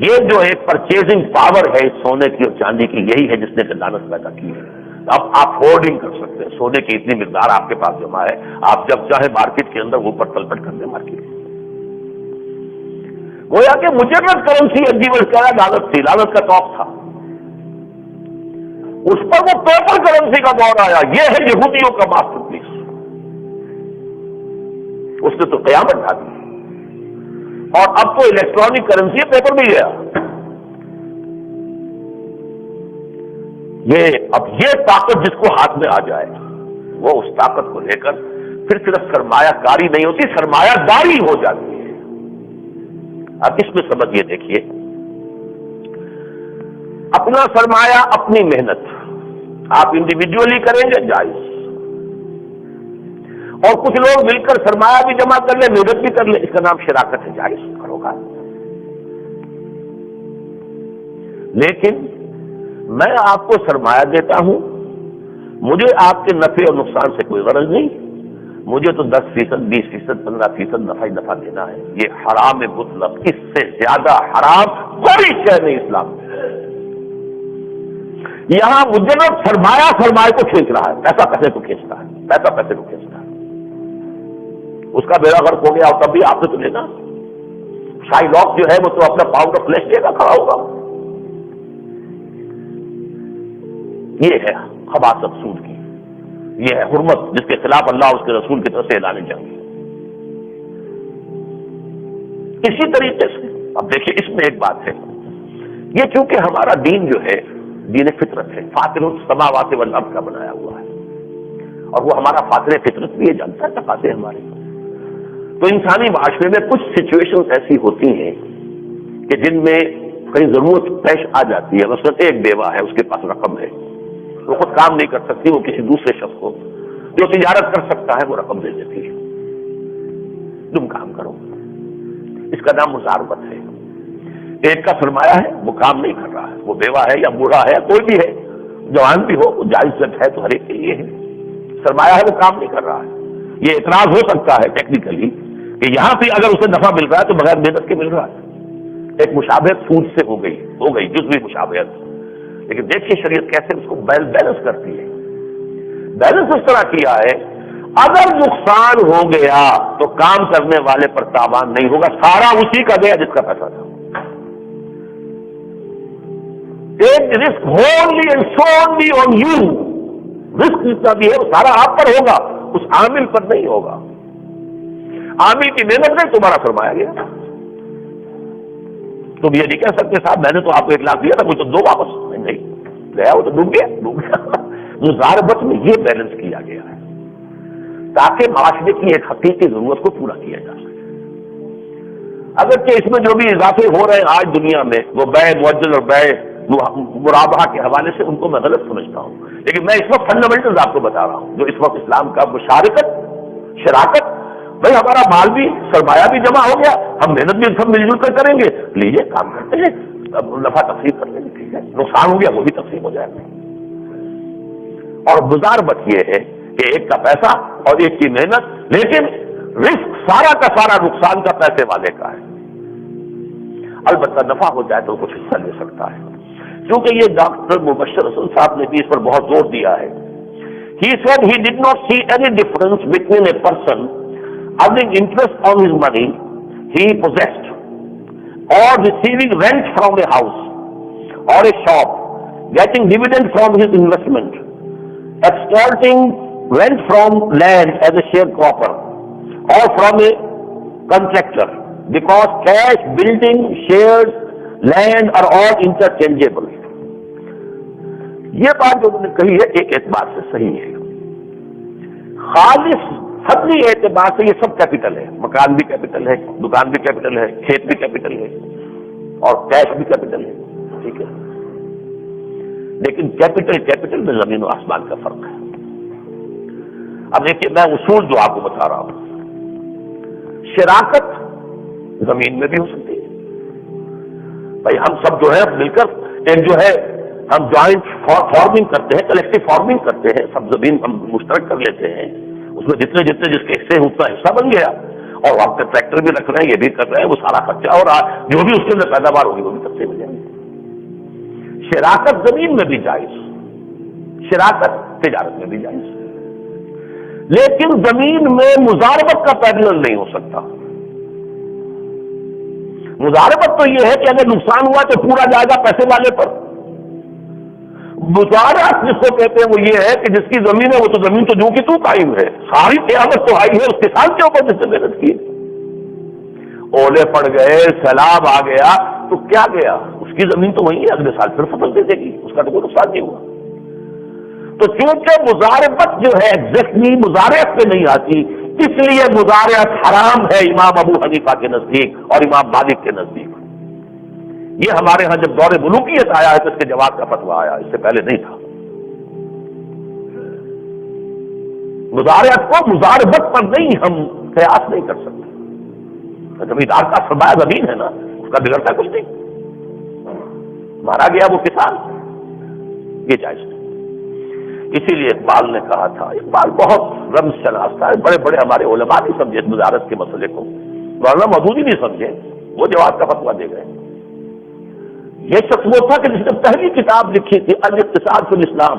یہ جو ایک پرچیزنگ پاور ہے سونے کی اور چاندی کی, یہی ہے جس نے لعنت پیدا کی ہے. اب آپ ہولڈنگ کر سکتے ہیں, سونے کی اتنی مقدار آپ کے پاس جمع ہے, آپ جب چاہے مارکیٹ کے اندر اوپر تلپٹ کر دیں مارکیٹ. گویا کہ مجرد کرنسی ایجیویل کا لعنت تھی, لعنت کا توق تھا. اس پر وہ پیپر کرنسی کا دور آیا, یہ ہے یہودیوں کا ماسٹر پیس. اس نے تو قیامت ڈالی, اور اب تو الیکٹرانک کرنسی ہے, پیپر بھی گیا. اب یہ طاقت جس کو ہاتھ میں آ جائے وہ اس طاقت کو لے کر پھر صرف سرمایہ کاری نہیں ہوتی, سرمایہ داری ہو جاتی ہے. اب اس میں سمجھ یہ دیکھیے اپنا سرمایہ اپنی محنت آپ انڈیویجولی کریں گے جائز، اور کچھ لوگ مل کر سرمایہ بھی جمع کر لیں محنت بھی کر لیں، اس کا نام شراکت ہے، جائز کرو گا۔ لیکن میں آپ کو سرمایہ دیتا ہوں، مجھے آپ کے نفع اور نقصان سے کوئی غرض نہیں، مجھے تو 10%، 20%، 15% نفع ہی نفع دینا ہے، یہ حرام مطلق، اس سے زیادہ حرام کوئی شے نہیں اسلام میں۔ یہاں مجرد سرمایہ سرمایہ کو کھینچ رہا ہے، پیسہ پیسے کو کھینچتا ہے، پیسہ پیسے کو کھینچتا ہے، اس کا بیڑا غرق ہو گیا اور تب بھی آپ نے تو لینا۔ شاہی لاک جو ہے وہ تو اپنا پاؤنڈ آف فلیش لے کر کھڑا ہوگا۔ یہ ہے خباثت سود کی، یہ ہے حرمت جس کے خلاف اللہ اس کے رسول کی طرف سے اعلان جنگ۔ اسی طریقے سے اب دیکھیں اس میں ایک بات ہے، یہ چونکہ ہمارا دین جو ہے دین فطرت ہے، فاطر السماوات والارض کا بنایا ہوا ہے، اور وہ ہمارا فاطر فطرت بھی یہ جانتا ہے تقاضے ہمارے۔ تو انسانی معاشرے میں کچھ سچویشن ایسی ہوتی ہیں کہ جن میں کہیں ضرورت پیش آ جاتی ہے، مثلاً ایک بیوہ ہے، اس کے پاس رقم ہے، وہ خود کام نہیں کر سکتی، وہ کسی دوسرے شخص کو جو تجارت کر سکتا ہے وہ رقم دے دیتی ہے، تم کام کرو، اس کا نام مزاربت ہے۔ ایک کا سرمایہ ہے، وہ کام نہیں کر رہا ہے، وہ بیوہ ہے یا بوڑھا ہے یا کوئی بھی ہے، جوان بھی ہو، وہ جائز ہے تو ہر ایک کے لیے ہے، سرمایہ ہے وہ کام نہیں کر رہا ہے۔ یہ اعتراض ہو سکتا ہے ٹیکنیکلی کہ یہاں پہ اگر اسے نفع مل رہا ہے تو بغیر محنت کے مل رہا ہے، ایک مشابہت سود سے ہو گئی جزوی مشابہت، لیکن دیکھیے شریعت کیسے اس کو بیلنس کرتی ہے۔ بیلنس اس طرح کیا ہے، اگر نقصان ہو گیا تو کام کرنے والے پر تاوان نہیں ہوگا، سارا اسی کا گیا جس کا پیسہ تھا۔ Take risk only and solely on you, risk جتنا بھی ہے وہ سارا آپ پر ہوگا، اس عامل پر نہیں ہوگا۔ عامل کی محنت سے تمہارا سرمایہ گیا، تم یہ نہیں کہہ سکتے صاحب میں نے تو آپ کو 1 لاکھ دیا تھا کوئی تو دو واپس نہیں گیا، وہ تو ڈوب گیا۔ مزاربت میں یہ بیلنس کیا گیا ہے تاکہ معاشرے کی ایک حقیقی ضرورت کو پورا کیا جا سکے۔ اگرچہ اس میں جو بھی اضافے ہو رہے ہیں آج دنیا میں وہ بے معجل اور بے مرابحہ کے حوالے سے ان کو میں غلط سمجھتا ہوں، لیکن میں اس وقت فنڈامنٹلز آپ کو بتا رہا ہوں جو اس وقت اسلام کا شراکت، بھائی ہمارا مال بھی سرمایہ بھی جمع ہو گیا، ہم محنت بھی سب مل جل کر کریں گے، لیجیے کام کرتے ہیں، اب نفع تقسیم کر لیں گے، ٹھیک ہے، نقصان ہو گیا وہ بھی تقسیم ہو جائے گا۔ اور مزاربت یہ ہے کہ ایک کا پیسہ اور ایک کی محنت، لیکن رسک سارا کا سارا نقصان کا پیسے والے کا ہے، البتہ نفع ہو جائے تو کچھ حصہ لے سکتا ہے۔ کیونکہ یہ ڈاکٹر مبشر حسن صاحب نے بھی اس پر بہت زور دیا ہے۔ He said he did not see any difference between a person earning interest on his money he possessed or receiving rent from a house or a shop, getting dividend from his investment, extorting rent from land as a sharecropper or from a contractor, because cash, building, shares, land are all interchangeable. یہ بات جو انہوں نے کہی ہے ایک اعتبار سے صحیح ہے، خالص فطری اعتبار سے یہ سب کیپٹل ہے، مکان بھی کیپٹل ہے، دکان بھی کیپٹل ہے، کھیت بھی کیپٹل ہے اور کیش بھی کیپٹل ہے، ٹھیک ہے، لیکن کیپٹل میں زمین و آسمان کا فرق ہے۔ اب دیکھیے میں اصول جو آپ کو بتا رہا ہوں، شراکت زمین میں بھی ہو سکتی ہے، بھائی ہم سب جو ہے مل کر ایک جو ہے ہم جوائنٹ فارمنگ کرتے ہیں، کلیکٹو فارمنگ کرتے ہیں، سب زمین ہم مشترک کر لیتے ہیں، اس میں جتنے جس کے حصے اتنا حصہ بن گیا، اور آپ کا ٹریکٹر بھی رکھ رہے ہیں، یہ بھی کر رہے ہیں، وہ سارا خرچہ اور جو بھی اس کے اندر پیداوار ہوگی وہ بھی تقسیم ہو جائے گی۔ شراکت زمین میں بھی جائز، شراکت تجارت میں بھی جائز، لیکن زمین میں مزاربت کا پیرلل نہیں ہو سکتا۔ مزاربت تو یہ ہے کہ اگر نقصان ہوا تو پورا جائے گا پیسے والے پر، مزارعت جس کو کہتے ہیں وہ یہ ہے کہ جس کی زمین ہے وہ تو زمین تو جو کہ تو قائم ہے، ساری قیامت تو آئی ہے اس کے ساتھ کے اوپر جس نے محنت کی، اولے پڑ گئے، سیلاب آ گیا تو کیا گیا، اس کی زمین تو وہی ہے، اگلے سال پھر فصل دے دے گی، اس کا تو کوئی نقصان نہیں ہوا۔ تو چونکہ مزاربت جو ہے ایگزیکٹلی مزارعت پہ نہیں آتی، اس لیے مزارعت حرام ہے امام ابو حنیفہ کے نزدیک اور امام مالک کے نزدیک۔ یہ ہمارے ہاں جب دور ملوکیت آیا ہے تو اس کے جواب کا فتویٰ آیا، اس سے پہلے نہیں تھا۔ مزارعت کو مزاربت پر نہیں ہم قیاس نہیں کر سکتے۔ زمیندار کا سرمایہ زمین ہے نا، اس کا بگڑتا کچھ نہیں، مارا گیا وہ کسان، یہ جائز نہیں۔ اسی لیے اقبال نے کہا تھا، اقبال بہت رمز شناس تھا، بڑے بڑے ہمارے علماء نہیں سمجھے اس مزارعت کے مسئلے کو، مولانا مودودی نہیں سمجھے، وہ جواب کا فتویٰ دے گئے۔ یہ شخص وہ تھا کہ جس نے پہلی کتاب لکھی تھی الاقتصاد فی الاسلام،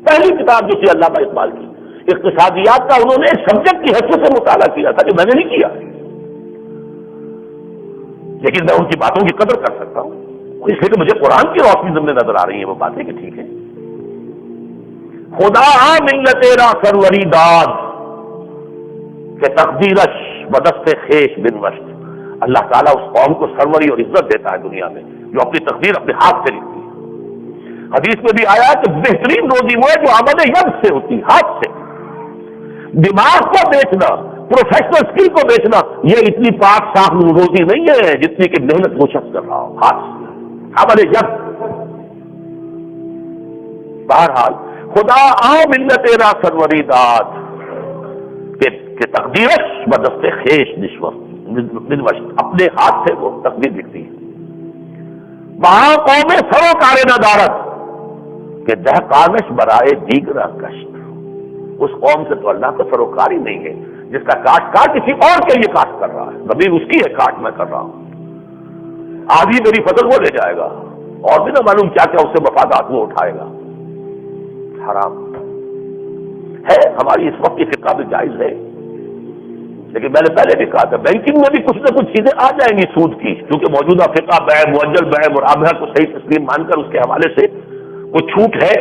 پہلی کتاب جو تھی علامہ اقبال کی، اقتصادیات کا انہوں نے ایک سبجیکٹ کی حیثیت سے مطالعہ کیا تھا جو میں نے نہیں کیا، لیکن میں ان کی باتوں کی قدر کر سکتا ہوں، اس لیے کہ مجھے قرآن کی روشنی میں نظر آ رہی ہیں وہ باتیں کہ ٹھیک ہے۔ خدا ملت را سروری داد کہ تقدیرش بدست خیش بن وشت، اللہ تعالیٰ اس قوم کو سروری اور عزت دیتا ہے دنیا میں جو اپنی تقدیر اپنے ہاتھ سے لکھتی ہے۔ حدیث میں بھی آیا ہے کہ بہترین روزی وہ ہے جو عمل ید سے ہوتی، ہاتھ سے۔ دماغ کو بیچنا، پروفیشنل اسکل کو بیچنا، یہ اتنی پاک صاف روزی نہیں ہے جتنی کہ محنت وہ شخص کر رہا ہو ہاتھ سے، عمل ید۔ بہرحال خدا ملت را سروری داد کہ تقدیرش بدست خیش نشوست، اپنے ہاتھ سے وہ تقدیر لکھتی ہے۔ وہاں قوم سروکار ندارت کہ دہقانش برائے دیگرا کشت، اس قوم سے تو اللہ کو سروکاری نہیں ہے جس کا کاشتکار کسی اور کے لیے کاشت کر رہا ہے، زمین اس کی ہے، کاشت میں کر رہا ہوں، آدھی میری فصل وہ لے جائے گا اور بھی نہ معلوم کیا کیا اس سے مفادات وہ اٹھائے گا، حرام ہے۔ ہماری اس وقت کی فقہ بھی جائز ہے، لیکن میں نے پہلے بھی کہا تھا بینکنگ میں بھی کچھ نہ کچھ چیزیں آ جائیں گی سود کی، کیونکہ موجودہ فقہ بیع مؤجل بیع مرابحہ کو صحیح تسلیم مان کر اس کے حوالے سے کوئی چھوٹ ہے،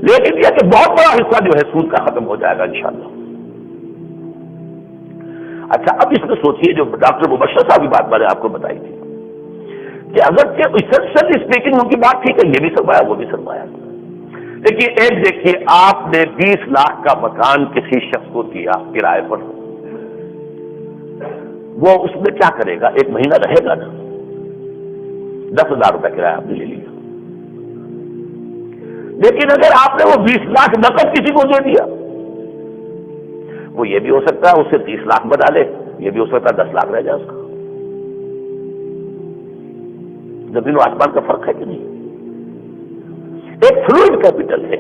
لیکن یہ کہ بہت بڑا حصہ جو ہے سود کا ختم ہو جائے گا انشاءاللہ۔ اچھا اب اس میں سوچئے جو ڈاکٹر مبشر صاحب کی بات میں نے آپ کو بتائی تھی کہ اگر ایسنشلی اسپیکنگ ان کی بات ٹھیک ہے، یہ بھی سرمایہ وہ بھی سرمایہ، لیکن ایک دیکھیے آپ نے 20 لاکھ کا مکان کسی شخص کو دیا کرائے پر، وہ اس میں کیا کرے گا؟ ایک مہینہ رہے گا نا، 10,000 روپے کرایہ آپ نے لے لیا، لیکن اگر آپ نے وہ 20 لاکھ نقد کسی کو دے دیا، وہ یہ بھی ہو سکتا ہے اس سے 30 لاکھ بنا لے، یہ بھی ہو سکتا ہے 10 لاکھ رہ جائے اس کا۔ زمین و آسمان کا فرق ہے کہ نہیں؟ ایک فلوئڈ کیپٹل ہے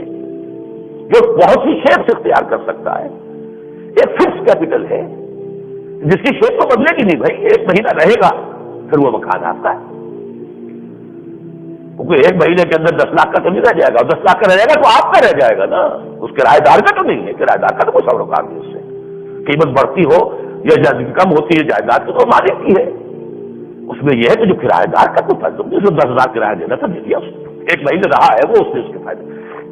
جو بہت سی شیپس اختیار کر سکتا ہے، ایک فکس کیپٹل ہے جس کی شیپ تو بدلے گی نہیں بھائی، ایک مہینہ رہے گا پھر وہ مکان آتا ہے، کیونکہ ایک مہینے کے اندر 10 لاکھ کا تو نہیں رہ جائے گا، اور 10 لاکھ کا رہ جائے گا تو آپ کا رہ جائے گا نا، اس کرایہ دار کا تو نہیں ہے، کرایہ دار کا تو کوئی سروکار نہیں، اس سے قیمت بڑھتی ہو یا کم ہوتی ہے جائیداد تو مالک کی ہے، اس میں یہ ہے کہ جو کرایہ دار کا تو فائدہ نہیں، 10,000 کرایہ دینا تھا دے دیا، ایک مہینے رہا ہے وہ اس سے اس کے فائدے،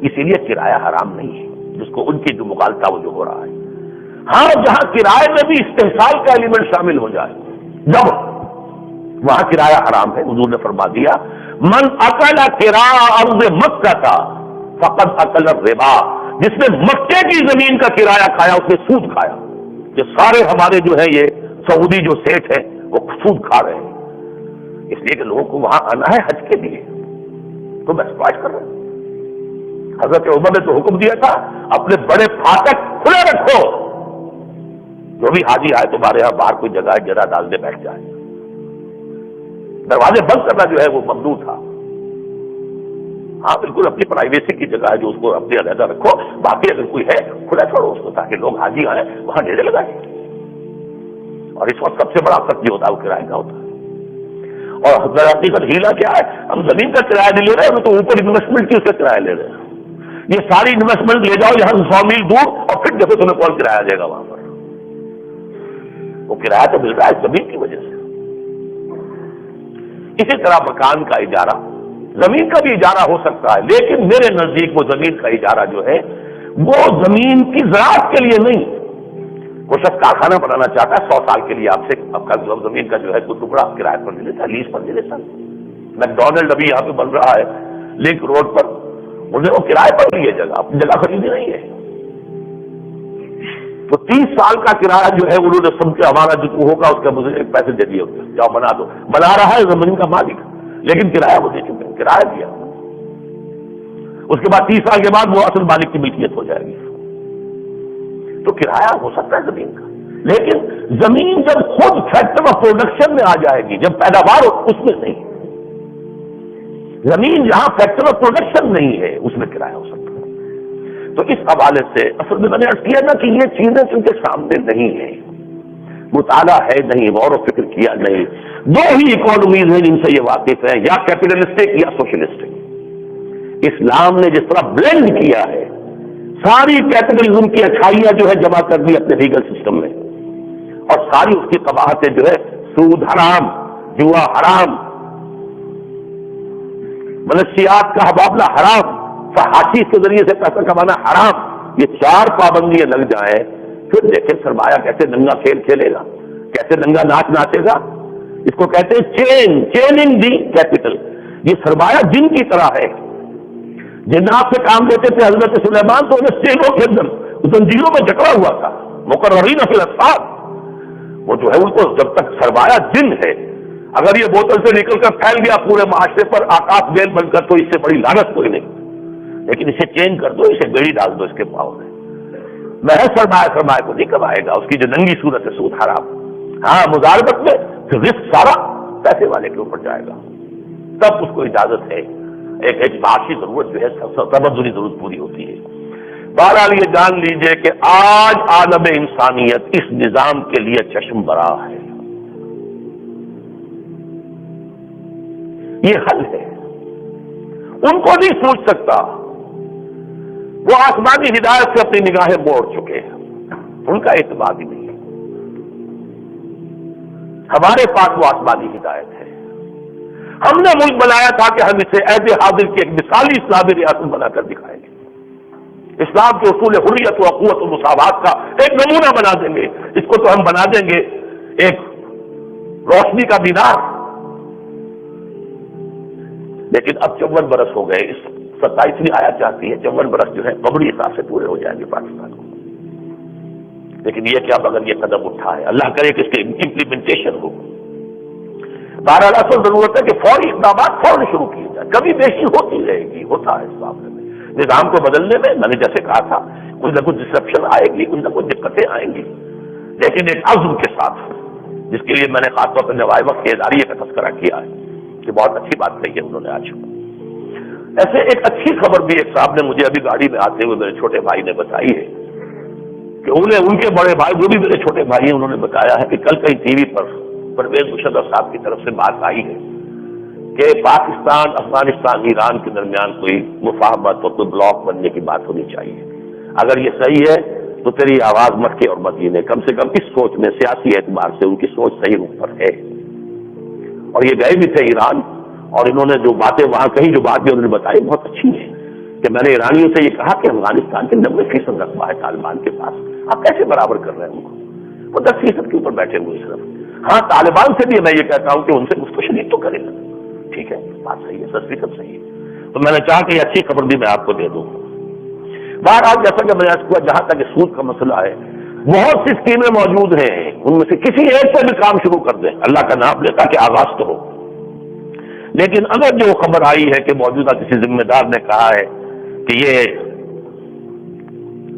اسی لیے کرایہ حرام نہیں ہے جس کو ان کی جو مغالطہ وہ جو ہو رہا ہے۔ ہاں جہاں کرائے میں بھی استحصال کا ایلیمنٹ شامل ہو جائے جب وہاں کرایہ حرام ہے، حضور نے فرما دیا من اکل کرا ارض مکہ کا فقط اکل الربا، جس نے مکے کی زمین کا کرایہ کھایا اس نے سود کھایا۔ یہ سارے ہمارے جو ہے یہ سعودی جو سیٹ ہیں وہ سود کھا رہے ہیں، اس لیے کہ لوگوں کو وہاں آنا ہے حج کے لیے تو بسپاش کر رہے ہیں۔ حضرت عمر نے تو حکم دیا تھا اپنے بڑے پھاٹک کھلے رکھو، جو بھی حاجی آئے تمہارے یہاں باہر کوئی جگہ جرا ڈال دے بیٹھ جائے، دروازے بند کرنا جو ہے وہ ممنوع تھا۔ ہاں بالکل اپنی پرائیویسی کی جگہ ہے جو اس کو اپنے علیحدہ رکھو، باقی اگر کوئی ہے کھلا چھوڑو اس کو تاکہ لوگ حاجی آئیں وہاں ڈیرے لگائیں۔ اور اس وقت سب سے بڑا خرچ جو ہوتا ہے وہ کرایہ کا ہوتا ہے، اور حقیقت ہیلا کیا ہے، ہم زمین کا کرایہ نہیں لے رہے، ہم تو اوپر انویسٹمنٹ کی اس کا کرایہ لے رہے ہیں۔ یہ ساری انویسٹمنٹ لے جاؤ یہاں سے 100 میل دور اور پھر جب تمہیں کون کرایہ دے گا وہاں پر؟ وہ کرایہ تو مل رہا ہے زمین کی وجہ سے۔ اسی طرح مکان کا اجارہ، زمین کا بھی اجارہ ہو سکتا ہے، لیکن میرے نزدیک وہ زمین کا اجارہ جو ہے وہ زمین کی زراعت کے لیے نہیں۔ وہ شخص کارخانہ بنانا چاہتا ہے 100 سال کے لیے آپ سے آپ کا زمین کا جو ہے کوئی ٹکڑا کرایہ پر لے لیتا ہے، لیز پر لے لیتا ہے۔ میکڈونلڈ ابھی یہاں پہ بن رہا ہے لنک روڈ پر، انہیں وہ کرایہ پر لی ہے جگہ، اپنی جگہ خریدی نہیں ہے، تو 30 سال کا کرایہ جو ہے انہوں نے سب کے ہمارا جو ہوگا اس کا مجھے پیسے دے دیے، جاؤ بنا دو، بنا رہا ہے زمین کا مالک۔ لیکن کرایہ وہ دے چکے ہیں، کرایہ دیا، اس کے بعد 30 سال کے بعد وہ اصل مالک کی ملکیت ہو جائے گی. تو کرایہ ہو سکتا ہے زمین کا، لیکن زمین جب خود فیکٹر آف پروڈکشن میں آ جائے گی، جب پیداوار اس میں نہیں، زمین جہاں فیکٹر آف پروڈکشن نہیں ہے اس میں کرایہ ہو سکتا ہے. تو اس حوالے سے اصل میں نے عرض کیا نا کہ یہ چیزیں چونکہ سامنے نہیں ہیں، مطالعہ ہے نہیں، غور و فکر کیا نہیں. دو ہی اکانومیز ہیں جن سے یہ واقف ہے، یا کیپٹلسٹک یا سوشلسٹک. اسلام نے جس طرح بلینڈ کیا ہے ساری کیپٹلزم کی اچھائیاں جو ہے جمع کر دی اپنے لیگل سسٹم میں، اور ساری اس کی قباحتیں جو ہے سود حرام، جوا حرام، منشیات کا حبابلہ حرام، فحاشی کے ذریعے سے پیسہ کمانا حرام، یہ 4 پابندیاں لگ جائیں، پھر دیکھیں سرمایہ کیسے ننگا کھیل کھیلے گا، کیسے ننگا ناچ ناچے گا. اس کو کہتے ہیں چیننگ دی کیپٹل. یہ سرمایہ جن کی طرح ہے، جنات سے کام لیتے تھے حضرت سلیمان تو انہیں چینوں کے اندر زنجیروں میں جکڑا ہوا تھا، مقررین فی الاسفار. وہ جو ہے ان کو جب تک سرمایہ جن ہے، اگر یہ بوتل سے نکل کر پھیل گیا پورے معاشرے پر آکاش بیل بن کر تو اس سے بڑی لعنت کوئی نہیں، لیکن اسے چینج کر دو، اسے بیڑی ڈال دو اس کے پاؤں میں، محض سرمایہ کو نہیں کمائے گا. اس کی جو ننگی صورت ہے سود حرام. ہاں مضاربت میں پھر رسک سارا پیسے والے کے اوپر جائے گا، تب اس کو اجازت ہے. ایک معاشی ضرورت جو ہے تبادلی ضرورت پوری ہوتی ہے. بہرحال یہ جان لیجئے کہ آج عالم انسانیت اس نظام کے لیے چشم برا ہے. یہ حل ہے، ان کو نہیں سوچ سکتا، وہ آسمانی ہدایت سے اپنی نگاہیں موڑ چکے ہیں، ان کا اعتماد ہی نہیں ہے. ہمارے پاس وہ آسمانی ہدایت ہے. ہم نے ملک بنایا تھا کہ ہم اسے عہد حاضر کی ایک مثالی اسلامی ریاست بنا کر دکھائیں گے، اسلام کے اصول حریت و اخوت و مساوات کا ایک نمونہ بنا دیں گے. اس کو تو ہم بنا دیں گے ایک روشنی کا مینار. لیکن اب 54 برس ہو گئے، اس 27ویں آیت چاہتی ہے 54 برس جو ہے قمری حساب سے پورے ہو جائیں گے پاکستان کو. لیکن یہ کیا اگر یہ قدم اٹھا ہے، اللہ کرے کہ اس کی امپلیمنٹیشن ہو. بہرحال اصل ضرورت ہے کہ فوری اقدامات فوراً شروع کیے جائیں. کبھی بیشی ہوتی رہے گی، ہوتا ہے اس معاملے میں. نظام کو بدلنے میں میں نے جیسے کہا تھا کچھ نہ کچھ ڈسرپشن آئے گی، کچھ نہ کچھ دقتیں آئیں گی، لیکن ایک عزم کے ساتھ، جس کے لیے میں نے خاص طور پر نوائے وقت کے اداریے کا تذکرہ کیا ہے کہ بہت اچھی بات کہی ہے انہوں نے آج. ایسے ایک اچھی خبر بھی ایک صاحب نے مجھے ابھی گاڑی میں آتے ہوئے میرے چھوٹے بھائی نے بتائی ہے کہ ان کے بڑے بھائی وہ بھی میرے چھوٹے بھائی ہیں، انہوں نے بتایا ہے کہ کل کہیں ٹی وی پر پرویز مشرف صاحب کی طرف سے بات آئی ہے کہ پاکستان افغانستان ایران کے درمیان کوئی مفاہمت اور کوئی بلاک بننے کی بات ہونی چاہیے. اگر یہ صحیح ہے تو تیری آواز مکے اور مدینے کم سے کم اس سوچ میں سیاسی اعتبار سے ان کی سوچ صحیح روپ پر ہے. اور یہ گئے بھی تھے ایران، اور انہوں نے جو باتیں وہاں کہیں، جو باتیں انہوں نے بتائی بہت اچھی ہیں کہ میں نے ایرانیوں سے یہ کہا کہ افغانستان کے 90% رقبہ ہے طالبان کے پاس، آپ کیسے برابر کر رہے ہیں ان کو؟ وہ 10% کے اوپر بیٹھے ہوئے صرف. ہاں طالبان سے بھی میں یہ کہتا ہوں کہ ان سے گفتگو شدید تو کرے گا، ٹھیک ہے بات صحیح ہے، 10% صحیح ہے. تو میں نے چاہا کہ یہ اچھی خبر بھی میں آپ کو دے دوں. بہرحال جیسا کہ میں نے کہا جہاں تک سود کا مسئلہ ہے، بہت سی اسکیمیں موجود ہیں، ان میں سے کسی ایک سے بھی کام شروع کر دیں، اللہ کا نام لے تاکہ آغاز تو ہو. لیکن اگر جو خبر آئی ہے کہ موجودہ کسی ذمہ دار نے کہا ہے کہ یہ،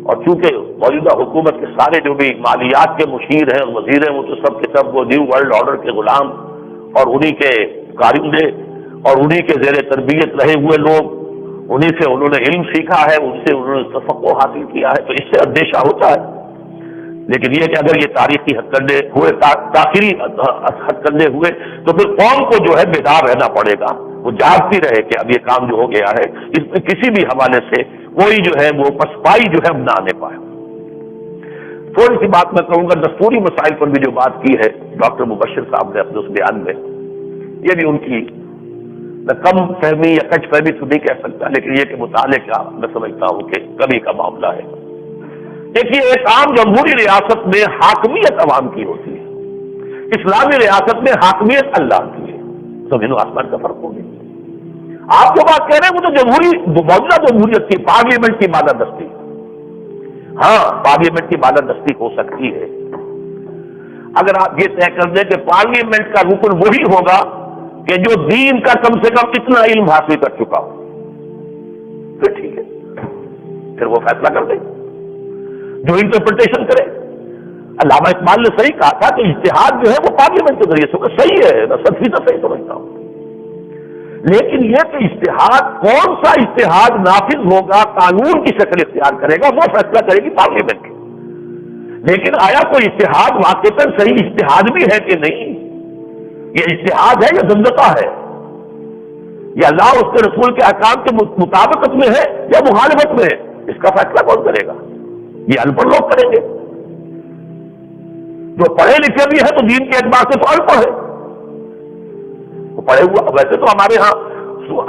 اور چونکہ موجودہ حکومت کے سارے جو بھی مالیات کے مشیر ہیں اور وزیر ہیں وہ تو سب کے سب وہ نیو ورلڈ آرڈر کے غلام اور انہی کے کارندے اور انہی کے زیر تربیت رہے ہوئے لوگ، انہی سے انہوں نے علم سیکھا ہے، ان سے انہوں نے تفقہ حاصل کیا ہے، تو اس سے اندیشہ ہوتا ہے. لیکن یہ کہ اگر یہ تاریخی ہتھکنڈے ہوئے، تاخیری ہتھکنڈے ہوئے، تو پھر قوم کو جو ہے بیدار رہنا پڑے گا، وہ جاگتی رہے کہ اب یہ کام جو ہو گیا ہے اس میں کسی بھی حوالے سے کوئی جو ہے وہ پسپائی جو ہے اب نہ آنے پائے. تھوڑی سی بات میں کہوں گا دستوری مسائل پر بھی جو بات کی ہے ڈاکٹر مبشر صاحب نے اپنے اس بیان میں، یہ بھی ان کی میں کم فہمی یا کچ فہمی تو نہیں کہہ سکتا، لیکن یہ کہ مطالعے کا میں سمجھتا ہوں کہ کمی کا معاملہ ہے. دیکھیے ایک عام جمہوری ریاست میں حاکمیت عوام کی ہوتی ہے، اسلامی ریاست میں حاکمیت اللہ کی ہے. زمین و آسمان کا فرق ہو گیا. آپ جو بات کہہ رہے ہیں وہ تو جمہوری موجودہ جمہوریت کی پارلیمنٹ کی بالادستی، ہاں پارلیمنٹ کی بالادستی ہو سکتی ہے اگر آپ یہ طے کر دیں کہ پارلیمنٹ کا رکن وہی ہوگا کہ جو دین کا کم سے کم اتنا علم حاصل کر چکا ہو، پھر ٹھیک ہے، پھر وہ فیصلہ کر دے جو انٹرپریٹیشن کرے۔ علامہ اقبال نے صحیح کہا تھا کہ اجتہاد جو ہے وہ پارلیمنٹ کے ذریعے سے ہوگا، صحیح ہے، میں 100% صحیح سمجھتا ہوں، لیکن یہ کہ اجتہاد کون سا اجتہاد نافذ ہوگا، قانون کی شکل اختیار کرے گا، وہ فیصلہ کرے گی پارلیمنٹ۔ لیکن آیا کوئی اجتہاد واقعتاً صحیح اجتہاد بھی ہے کہ نہیں، یہ اجتہاد ہے یا زندقہ ہے، یا اللہ اور اس کے رسول کے احکام کے مطابقت میں ہے یا مخالفت میں ہے، اس کا فیصلہ کون کرے گا؟ یہ ان پڑھ لوگ کریں گے۔ جو پڑھے لکھے بھی ہیں تو دین کے اعتبار سے تو ان پڑھ ہے، وہ پڑھے ہوا، ویسے تو ہمارے ہاں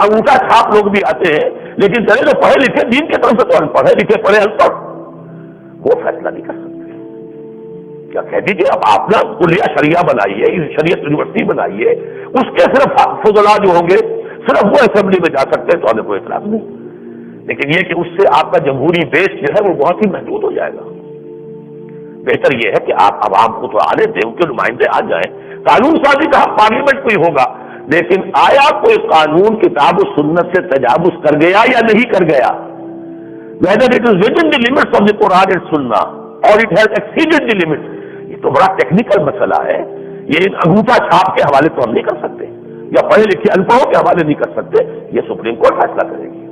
انگوٹھا چھاپ لوگ بھی آتے ہیں، لیکن چلے جو پڑھے لکھے دین کے طرف سے تو ان پڑھ ہے، لکھے پڑھے ان پڑھ، وہ فیصلہ نہیں کر سکتے۔ کیا کہہ دیجیے، اب آپ نا کلیہ شریعہ بنائیے، شریعت یونیورسٹی بنائیے، اس کے صرف فضلاء جو ہوں گے صرف وہ اسمبلی میں جا سکتے ہیں تو ہمیں کوئی اعتراض نہیں، لیکن یہ کہ اس سے آپ کا جمہوری بیس جو ہے وہ بہت ہی محدود ہو جائے گا۔ بہتر یہ ہے کہ آپ عوام کو تو آنے دیں، ان کے نمائندے آ جائیں، قانون سازی کا حق پارلیمنٹ کو ہی ہوگا، لیکن آیا کوئی قانون کتاب و سنت سے تجاوز کر گیا یا نہیں کر گیا، whether it is within the limits of the Quran and Sunnah or it has exceeded the limits، یہ تو بڑا ٹیکنیکل مسئلہ ہے، یہ انگوٹھا چھاپ کے حوالے تو ہم نہیں کر سکتے، یا پڑھے لکھے ان پڑھوں کے حوالے نہیں کر سکتے، یہ سپریم کورٹ فیصلہ کرے گی۔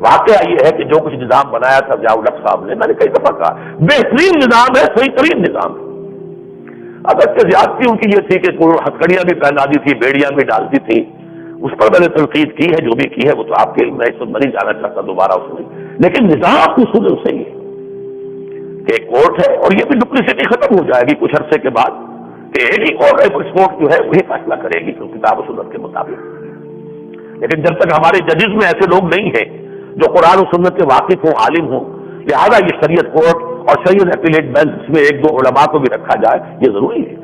واقعہ یہ ہے کہ جو کچھ نظام بنایا تھا ضیاء الحق صاحب نے، میں نے کئی دفعہ کہا بہترین نظام ہے، صحیح ترین نظام ہے۔ اگرچہ زیادتی ان کی یہ تھی کہ ہتھکڑیاں بھی پہنا دی تھی، بیڑیاں بھی ڈالتی تھی، اس پر میں نے تنقید کی ہے، جو بھی کی ہے وہ تو آپ کے، میں اس وقت نہیں جانا چاہتا دوبارہ اس میں، لیکن نظام اصول صحیح ہے کہ ایک کورٹ ہے، اور یہ بھی ڈپلیسٹی ختم ہو جائے گی کچھ عرصے کے بعد کہ ایک ہی کورٹ جو ہے وہی فیصلہ کرے گی کتاب و سنت کے مطابق۔ لیکن جب تک ہمارے ججز میں ایسے لوگ نہیں ہیں جو قرآن و سنت کے واقف ہوں، عالم ہوں، لہٰذا یہ شریعت کورٹ اور شریعت اپیلیٹ بینچ میں ایک دو علماء کو بھی رکھا جائے، یہ ضروری ہے،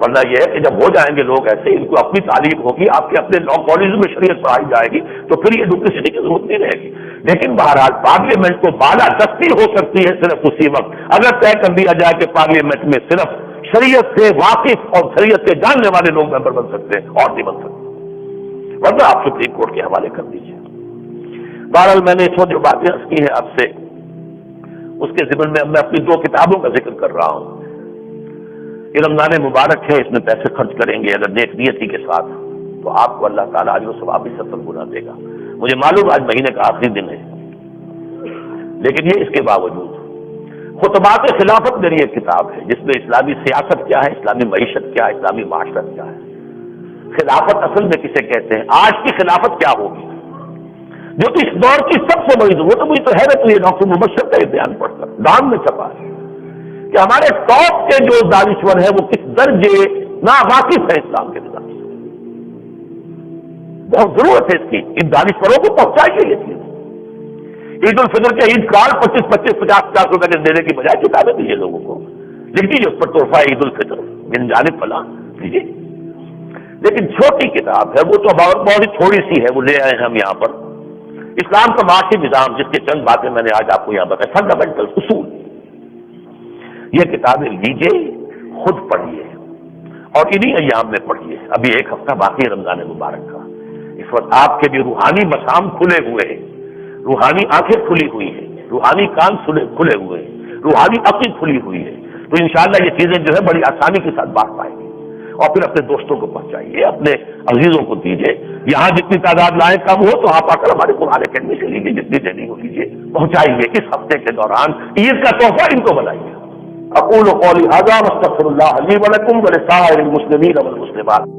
ورنہ یہ ہے کہ جب ہو جائیں گے لوگ ایسے، ان کو اپنی تعلیم ہوگی، آپ کے اپنے لا کالج میں شریعت پڑھائی جائے گی، تو پھر یہ ڈپلیسٹی کی ضرورت نہیں رہے گی۔ لیکن بہرحال پارلیمنٹ کو بالادستی ہو سکتی ہے صرف اسی وقت اگر طے کر دیا جائے کہ پارلیمنٹ میں صرف شریعت سے واقف اور شریعت کے جاننے والے لوگ ممبر بن سکتے ہیں، اور نہیں بن سکتے، ورنہ آپ سپریم کورٹ کے حوالے کر دیجیے۔ بہرحال میں نے اس وقت جو باتیں عرض کی ہیں آپ سے، اس کے ضمن میں اب میں اپنی 2 کتابوں کا ذکر کر رہا ہوں۔ یہ رمضان مبارک ہے، اس میں پیسے خرچ کریں گے اگر نیک نیتی کے ساتھ تو آپ کو اللہ تعالیٰ اجر و ثواب بھی 70 گنا دے گا۔ مجھے معلوم آج مہینے کا آخری دن ہے، لیکن یہ اس کے باوجود خطبات خلافت میری ایک کتاب ہے جس میں اسلامی سیاست کیا ہے، اسلامی معیشت کیا ہے، اسلامی معاشرت کیا ہے، خلافت اصل میں کسے کہتے ہیں، آج کی خلافت کیا ہوگی، جو کہ اس دور کی سب سے بڑی ضرورت ہے۔ مجھے تو حیرت ہوئی ڈاکٹر مبشر کا یہ بیان پڑھ کر، ڈان میں چھپا ہے کہ ہمارے ٹاپ کے جو دانشور ہیں وہ کس درجے ناواقف ہے اسلام کے نظام سے۔ بہت ضرورت ہے اس کی، ان دانشوروں کو پہنچائیے یہ چیز۔ عید الفطر کے عید کارڈ 25-50 روپے کے دینے کی بجائے کتابیں دیجیے لوگوں کو، لکھ دیجیے اس پر تحفہ عید الفطر من جانب فلاں دیجیے۔ لیکن چھوٹی کتاب ہے وہ تو بہت ہی تھوڑی سی ہے، وہ لے آئے ہیں ہم یہاں پر، اسلام کا معاشی نظام، جس کے چند باتیں میں نے آج آپ کو یہاں بتائی، فنڈامنٹل اصول۔ یہ کتابیں لیجیے، خود پڑھیے اور انہی ایام میں پڑھیے۔ ابھی ایک ہفتہ باقی رمضان مبارک کا، اس وقت آپ کے بھی روحانی مسام کھلے ہوئے ہیں، روحانی آنکھیں کھلی ہوئی ہیں، روحانی کان کھلے ہوئے ہیں، روحانی عقل کھلی ہوئی ہے، تو انشاءاللہ یہ چیزیں جو ہے بڑی آسانی کے ساتھ بانٹ پائیں گے، اور پھر اپنے دوستوں کو پہنچائیے، اپنے عزیزوں کو دیجیے۔ یہاں جتنی تعداد لائیں کم ہو تو آپ آ کر ہمارے قرآن اکیڈمی سے لیجیے، جتنی دینی ہو لیجیے، پہنچائیے۔ اس ہفتے کے دوران عید کا تحفہ ان کو بنائیے۔ اقول قولی ھذا واستغفر اللہ لی ولکم ولسائر المسلمین والمسلمات۔